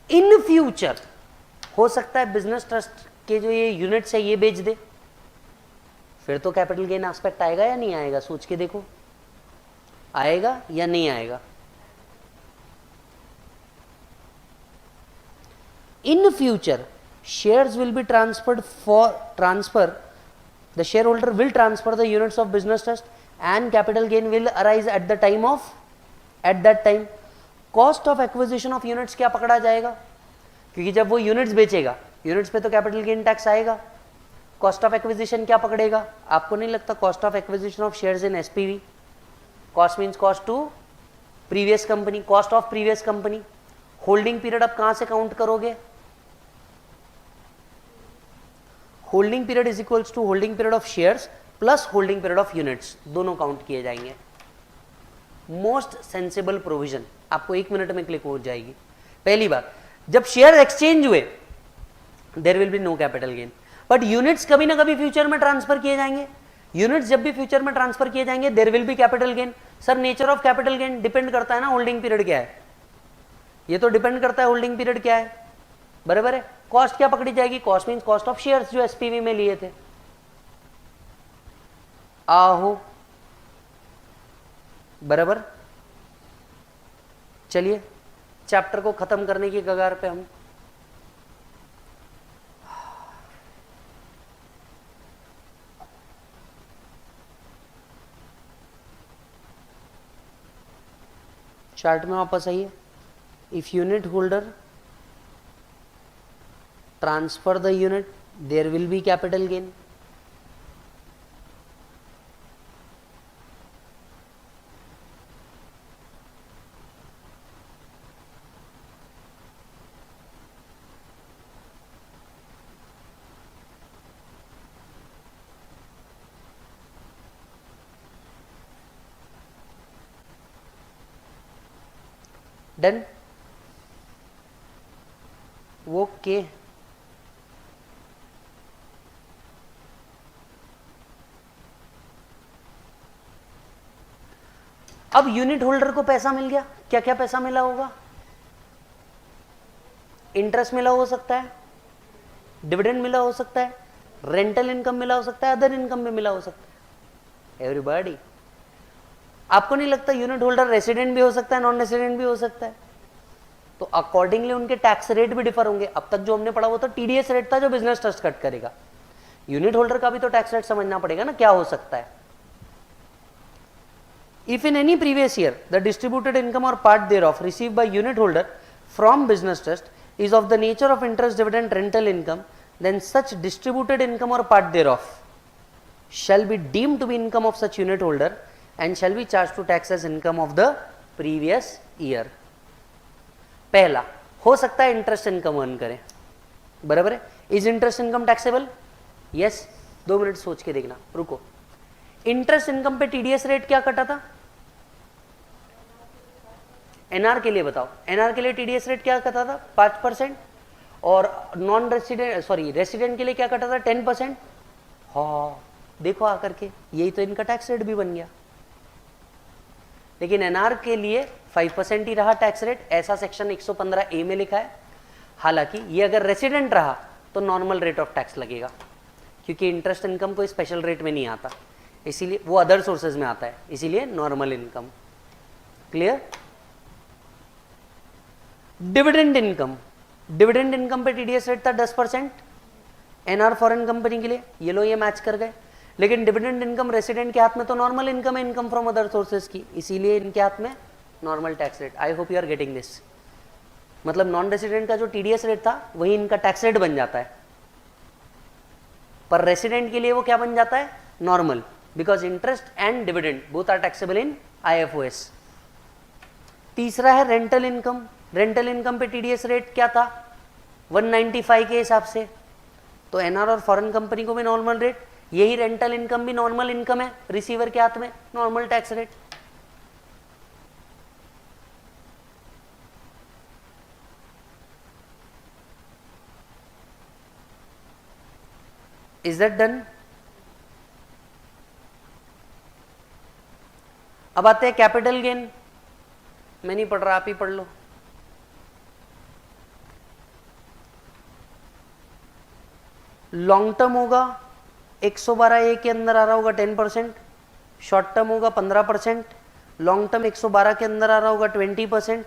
इन फ्यूचर हो सकता है बिजनेस ट्रस्ट के जो ये यूनिट्स है ये बेच दे, फिर तो कैपिटल गेन एस्पेक्ट आएगा या नहीं आएगा? सोच के देखो, आएगा या नहीं आएगा? In future, shares will be transferred for transfer. The shareholder will transfer the units of business trust, and capital gain will arise at the time of, at that time. Cost of acquisition of units क्या पकड़ा जाएगा? क्योंकि जब वो units बेचेगा, units पे तो capital gain tax आएगा। कॉस्ट ऑफ एक्विजिशन क्या पकड़ेगा? आपको नहीं लगता cost of acquisition of shares in SPV? Cost means cost to previous company, cost of previous company. Holding period आप कहां से काउंट करोगे? Holding period is equals to holding period of shares plus holding period of units, दोनों count किए जाएंगे। Most sensible provision आपको 1 minute में click हो जाएगी। पहली बात, जब शेयर एक्सचेंज हुए there will be no capital gain, but units कभी ना कभी फ्यूचर में ट्रांसफर किए जाएंगे। यूनिट्स जब भी फ्यूचर में ट्रांसफर किए जाएंगे there will be capital gain. Sir nature of capital gain depend करता है ना होल्डिंग पीरियड क्या है, ये तो डिपेंड करता है होल्डिंग पीरियड क्या है, बराबर है। कॉस्ट क्या पकड़ी जाएगी? Cost means cost of shares जो एसपीवी में लिए थे। आहो, बराबर। चलिए चैप्टर को खत्म करने की कगार पे हम। चार्ट में वापस आइए। If unit holder transfer the unit, there will be capital gain. Done? Okay. अब यूनिट होल्डर को पैसा मिल गया, क्या क्या पैसा मिला होगा? इंटरेस्ट मिला हो सकता है, डिविडेंड मिला हो सकता है, रेंटल इनकम मिला हो सकता है, अदर इनकम भी मिला हो सकता है। एवरीबॉडी, आपको नहीं लगता यूनिट होल्डर रेसिडेंट भी हो सकता है, नॉन रेसिडेंट भी हो सकता है? तो अकॉर्डिंगली उनके टैक्स रेट भी डिफर होंगे। अब तक जो हमने पढ़ा वो तो टीडीएस रेट था जो बिजनेस ट्रस्ट कट करेगा। यूनिट होल्डर का भी तो टैक्स रेट समझना पड़ेगा ना, क्या हो सकता है। If in any previous year the distributed income or part thereof received by unit holder from business trust is of the nature of interest, dividend, rental income, then such distributed income or part thereof shall be deemed to be income of such unit holder and shall be charged to tax as income of the previous year. पहला हो सकता है interest income earn करें, बराबर है. Is interest income taxable? Yes. 2 minute सोच के देखना, रुको. इंटरेस्ट इनकम पे टीडीएस रेट क्या कटा था? एनआर के लिए बताओ, एनआर के लिए टीडीएस रेट क्या कटा था? 5%. और नॉन रेसिडेंट सॉरी रेसिडेंट के लिए क्या कटा था? 10%. हाँ देखो आकर के यही तो इनका टैक्स रेट भी बन गया. लेकिन एनआर के लिए 5% ही रहा टैक्स रेट, ऐसा सेक्शन 115A में लिखा है. हालांकि ये अगर रेसिडेंट रहा तो नॉर्मल रेट ऑफ टैक्स लगेगा, क्योंकि इंटरेस्ट इनकम कोई स्पेशल रेट में नहीं आता, इसीलिए वो अदर सोर्सेज में आता है, इसीलिए normal income. Clear? Dividend income, dividend income पे टीडीएस रेट था 10%. एनआर फॉरेन कंपनी के लिए ये लो ये मैच कर गए. लेकिन डिविडेंड इनकम रेसिडेंट के हाथ में तो नॉर्मल इनकम है, इनकम फ्रॉम अदर सोर्सेज की, इसीलिए इनके हाथ में normal tax rate. I hope you are getting this. मतलब नॉन रेसिडेंट का जो टीडीएस रेट था वही इनका टैक्स रेट बन जाता है, पर रेसिडेंट के लिए वो क्या बन जाता है? Normal, because interest and dividend both are taxable in IFOS. तीसरा है रेंटल इनकम. रेंटल इनकम पे टीडीएस रेट क्या था? 195 के हिसाब से. तो एनआर और फॉरेन कंपनी को भी नॉर्मल रेट, यही रेंटल इनकम भी नॉर्मल इनकम है, रिसीवर के हाथ में normal tax rate. Is that done? अब आते हैं कैपिटल गेन. मैं नहीं पढ़ रहा, आप ही पढ़ लो. लॉन्ग टर्म होगा 112A के अंदर आ रहा होगा 10%, शॉर्ट टर्म होगा 15%, लॉन्ग टर्म 112 के अंदर आ रहा होगा 20%,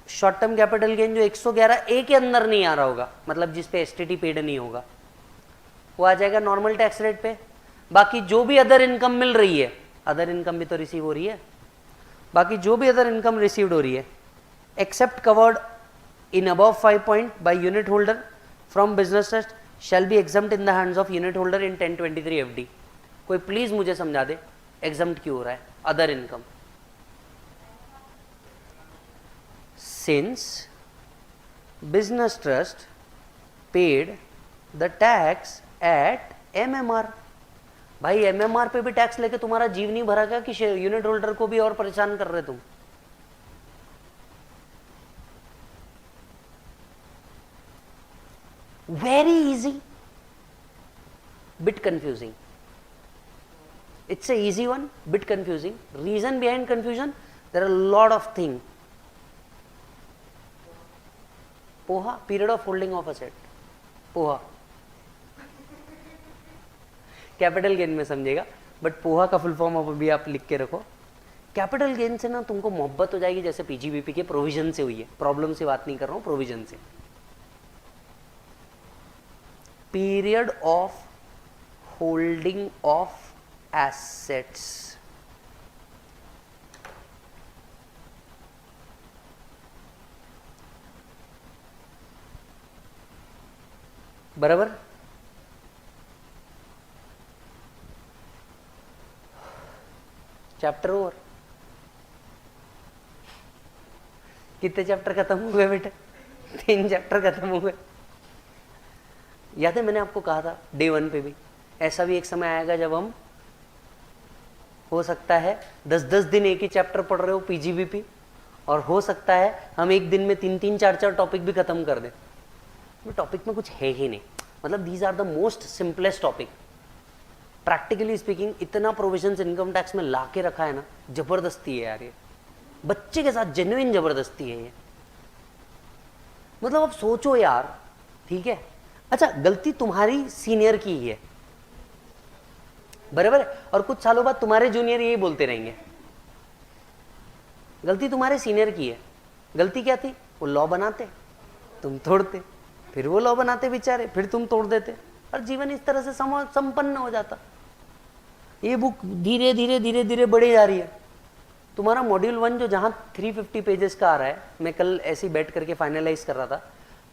शॉर्ट टर्म कैपिटल गेन जो 111A के अंदर नहीं आ रहा होगा, मतलब जिस पे एसटीटी पेड नहीं होगा, वो आ जाएगा नॉर्मल टैक्स रेट पे. बाकी जो भी अदर इनकम मिल रही है, अदर इनकम भी तो रिसीव हो रही है, बाकी जो भी अदर इनकम रिसीव्ड हो रही है except covered in above 5 point by unit holder from business trust shall be exempt in the hands of unit holder in 1023 FD. कोई प्लीज मुझे समझा दे exempt क्यों हो रहा है other income? Since business trust paid the tax at MMR. भाई MMR पे भी टैक्स लेके तुम्हारा जीव नहीं भरा क्या कि यूनिट होल्डर को भी और परेशान कर रहे तुम? Very easy, bit confusing. It's a easy one, bit confusing. Reason behind confusion, there are a lot of things. Poha, period of holding of asset. Poha capital gain में समझेगा, बट पोहा का फुल फॉर्म अभी आप लिख के रखो. कैपिटल गेन से ना तुमको मोहब्बत हो जाएगी जैसे पीजीबीपी के प्रोविजन से हुई है. प्रॉब्लम से बात नहीं कर रहा हूं, प्रोविजन से. Period of holding of assets. बराबर? Chapter over. कितने चैप्टर खत्म हो गए बेटे? 3 चैप्टर खत्म हो गए. याद है मैंने आपको कहा था डे 1 पे भी, ऐसा भी एक समय आएगा जब हम हो सकता है 10-10 दिन एक ही चैप्टर पढ़ रहे हो पीजीबीपी, और हो सकता है हम एक दिन में 3-3, 4-4 टॉपिक भी खत्म कर दें. टॉपिक में कुछ है ही नहीं. मतलब these are the most simplest topic. Practically speaking इतना प्रोविजंस इनकम टैक्स में ला के रखा है ना, जबरदस्ती है यार. ये बच्चे के साथ जेन्युइन जबरदस्ती है ये. मतलब अब सोचो यार, ठीक है, अच्छा गलती तुम्हारी सीनियर की ही है, बराबर है, और कुछ सालों बाद तुम्हारे जूनियर यही बोलते रहेंगे गलती तुम्हारे सीनियर की है. गलती क्या थी? वो लॉ बनाते, तुम तोड़ते, फिर वो लॉ बनाते बेचारे, फिर तुम तोड़ देते, और जीवन इस तरह से संपन्न हो जाता. ये बुक धीरे धीरे धीरे धीरे बढ़ी जा रही है. तुम्हारा मॉड्यूल 1 जो जहां 350 पेजेस का आ रहा है, मैं कल ऐसे ही बैठ करके फाइनलाइज कर रहा था,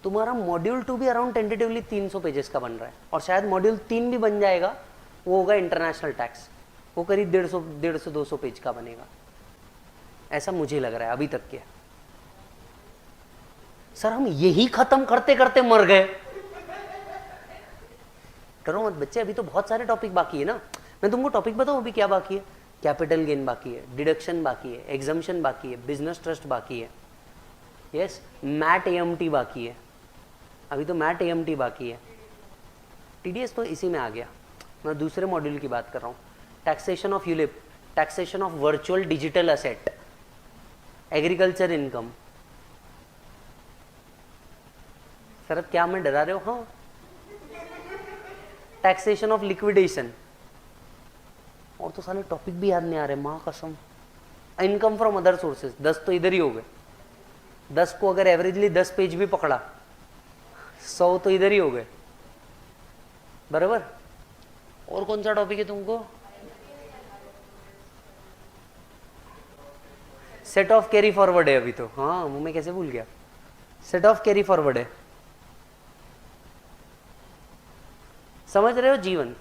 तुम्हारा मॉड्यूल 2 भी अराउंड टेंटेटिवली 300 पेजेस का बन रहा है, और शायद मॉड्यूल 3 भी बन जाएगा. वो होगा इंटरनेशनल टैक्स, वो करीब 150-200 पेज का बनेगा, ऐसा मुझे लग रहा है अभी तक के। सर हम यही खत्म करते करते मर गए। डरो मत बच्चे, अभी तो बहुत सारे टॉपिक बाकी है ना। मैं तुमको टॉपिक बताऊं अभी क्या बाकी है? कैपिटल गेन बाकी है, डिडक्शन बाकी है, एग्जम्पशन बाकी है, बिजनेस ट्रस्ट बाकी है, यस, मैट एएमटी बाकी है, अभी तो मैट एएमटी बाकी है। टीडीएस तो इसी में आ गया, मैं दूसरे मॉड्यूल की बात कर रहा हूँ। Taxation of ULIP, taxation of virtual digital asset, agriculture income. Sir अब क्या मैं डरा रहे हो? हाँ, टैक्सेशन ऑफ लिक्विडेशन, और तो सारे टॉपिक भी याद नहीं आ रहे माँ कसम। इनकम फ्रॉम अदर सोर्सेज, 10 तो इधर ही हो गए। 10 को अगर एवरेजली 10 पेज भी पकड़ा, 100 तो इधर ही हो गए, बराबर। और कौन सा टॉपिक है तुमको? सेट ऑफ कैरी फॉरवर्ड है अभी तो, हाँ वो मैं कैसे भूल गया, सेट ऑफ कैरी फॉरवर्ड है। समझ रहे हो जीवन?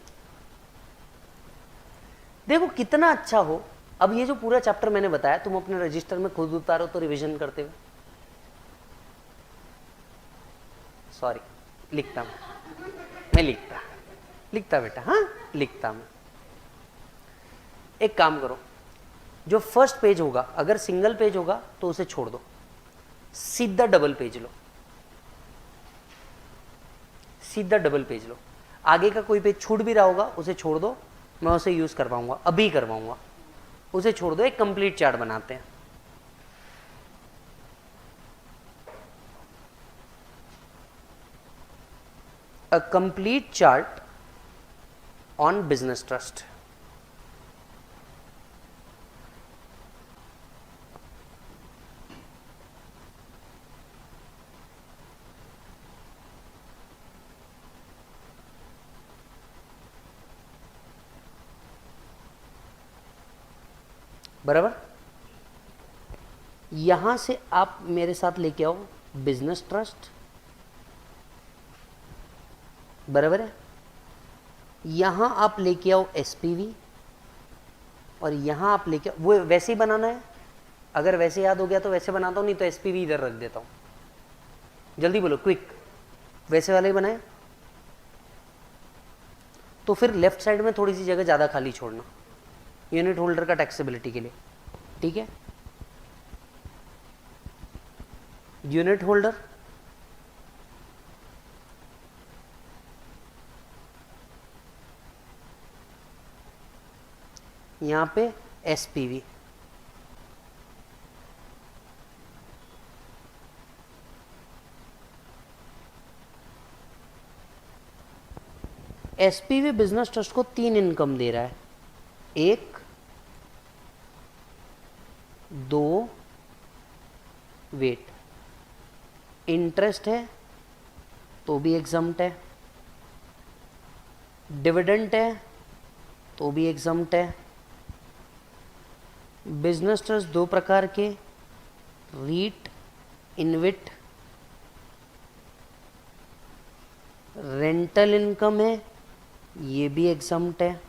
देखो कितना अच्छा हो। अब ये जो पूरा चैप्टर मैंने बताया तुम अपने रजिस्टर में खुद उतारो तो रिवीजन करते हुए। सॉरी, लिखता मैं लिखता बेटा, हाँ लिखता मैं। एक काम करो, जो फर्स्ट पेज होगा अगर सिंगल पेज होगा तो उसे छोड़ दो, सीधा डबल पेज लो, सीधा डबल पेज लो। आगे का कोई पेज छूट भी रहा होगा उसे छोड़ दो, मैं उसे यूज करवाऊंगा, अभी करवाऊंगा, उसे छोड़ दो। एक कंप्लीट चार्ट बनाते हैं। A complete chart on business trust. बराबर, यहां से आप मेरे साथ लेके आओ बिजनेस ट्रस्ट, बराबर है। यहां आप लेके आओ एसपीवी, और यहां आप लेके आओ, वो वैसे ही बनाना है। अगर वैसे याद हो गया तो वैसे बनाता हूं, नहीं तो एसपीवी इधर रख देता हूं। जल्दी बोलो, क्विक, वैसे वाले ही बनाए। तो फिर लेफ्ट साइड में थोड़ी सी जगह ज्यादा खाली छोड़ना यूनिट होल्डर का टैक्सेबिलिटी के लिए, ठीक है। यूनिट होल्डर, यहां पे एसपीवी, एसपीवी बिजनेस ट्रस्ट को 3 इनकम दे रहा है, 1, 2, वेट, इंटरेस्ट है तो भी एग्जम्प्ट है, डिविडेंड है तो भी एग्जम्प्ट है। बिजनेस ट्रस्ट 2 प्रकार के, रीट, इनविट, रेंटल इनकम है, ये भी एग्जम्प्ट है।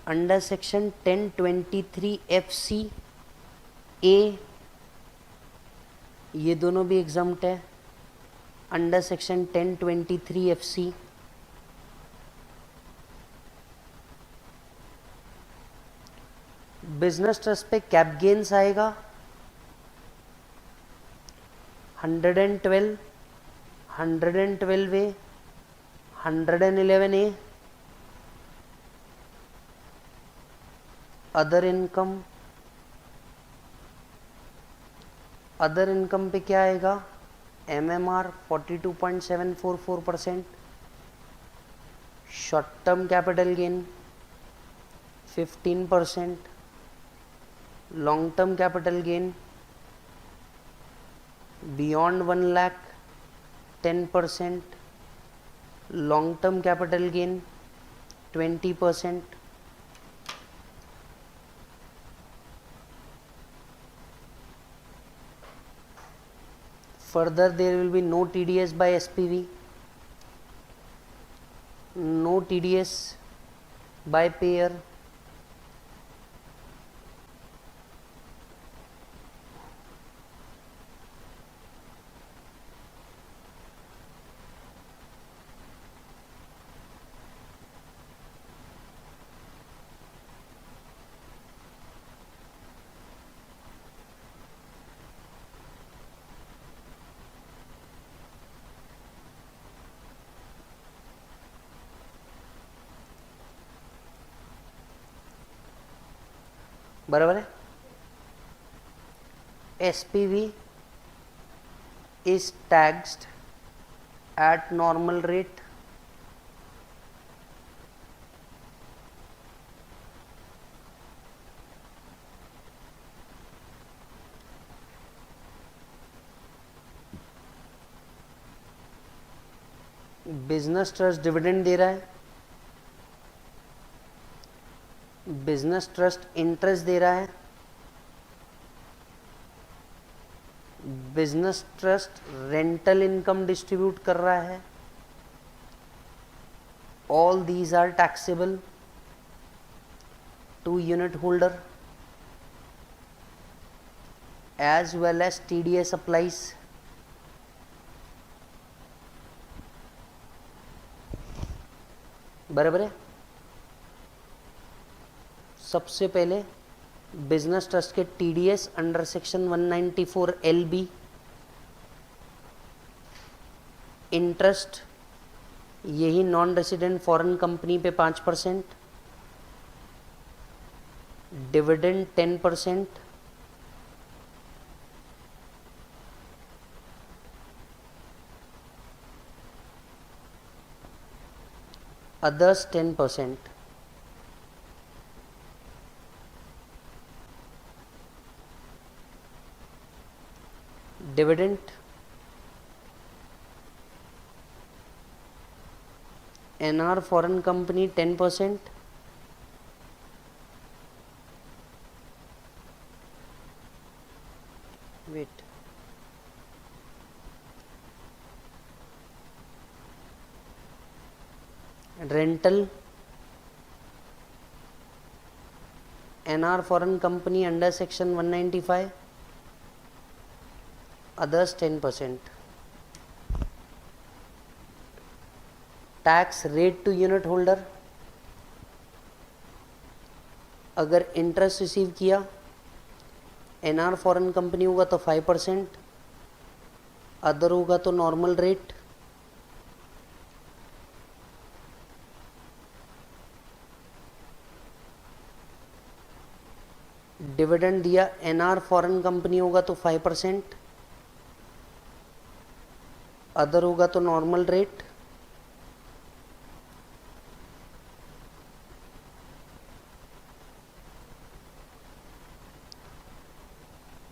अंडर सेक्शन 1023 FC ए, ये दोनों भी एग्जम्प्ट है। Under section 1023 FC business trust पे कैप गेन्स आएगा 112, 112A, 111A। Other income, other income पे क्या आएगा? MMR 42.744%, short term capital gain 15%, long term capital gain beyond 1 lakh 10%, long term capital gain 20%। Further there will be no TDS by SPV. no TDS by payer, बराबर है. SPV is taxed at normal rate. Business trust dividend दे रहा है, business trust interest दे रहा है, business trust rental income distribute कर रहा है. All these are taxable to unit holder as well as TDS applies. बराबर है. सबसे पहले बिजनेस ट्रस्ट के TDS under section 194 LB interest, यही नॉन रेसिडेंट फॉरेन कंपनी पे 5%, dividend 10%, others 10%. Dividend, NR foreign company 10%, wait, rental, NR foreign company under section 195, others 10%. Tax rate to unit holder, अगर interest receive किया NR foreign company होगा तो 5%, other होगा तो normal rate. Dividend दिया NR foreign company होगा तो 5%, other होगा तो नॉर्मल रेट.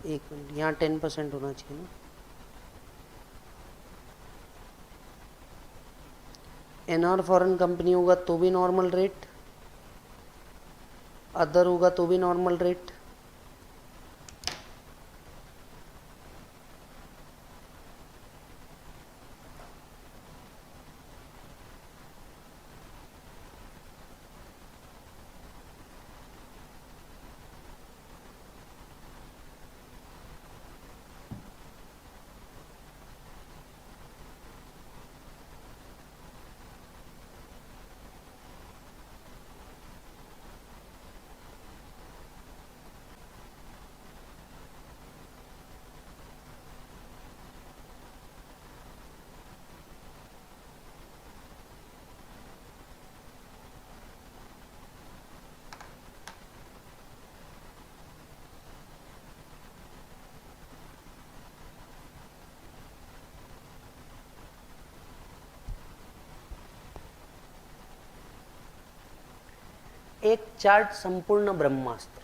एक मिनट, यहाँ 10% होना चाहिए ना. एनआर फॉरेन कंपनी होगा तो भी नॉर्मल रेट, अदर होगा तो भी नॉर्मल रेट. एक चार्ट संपूर्ण ब्रह्मास्त्र.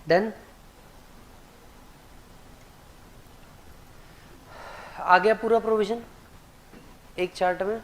देन आ गया पूरा प्रोविजन एक चार्ट में।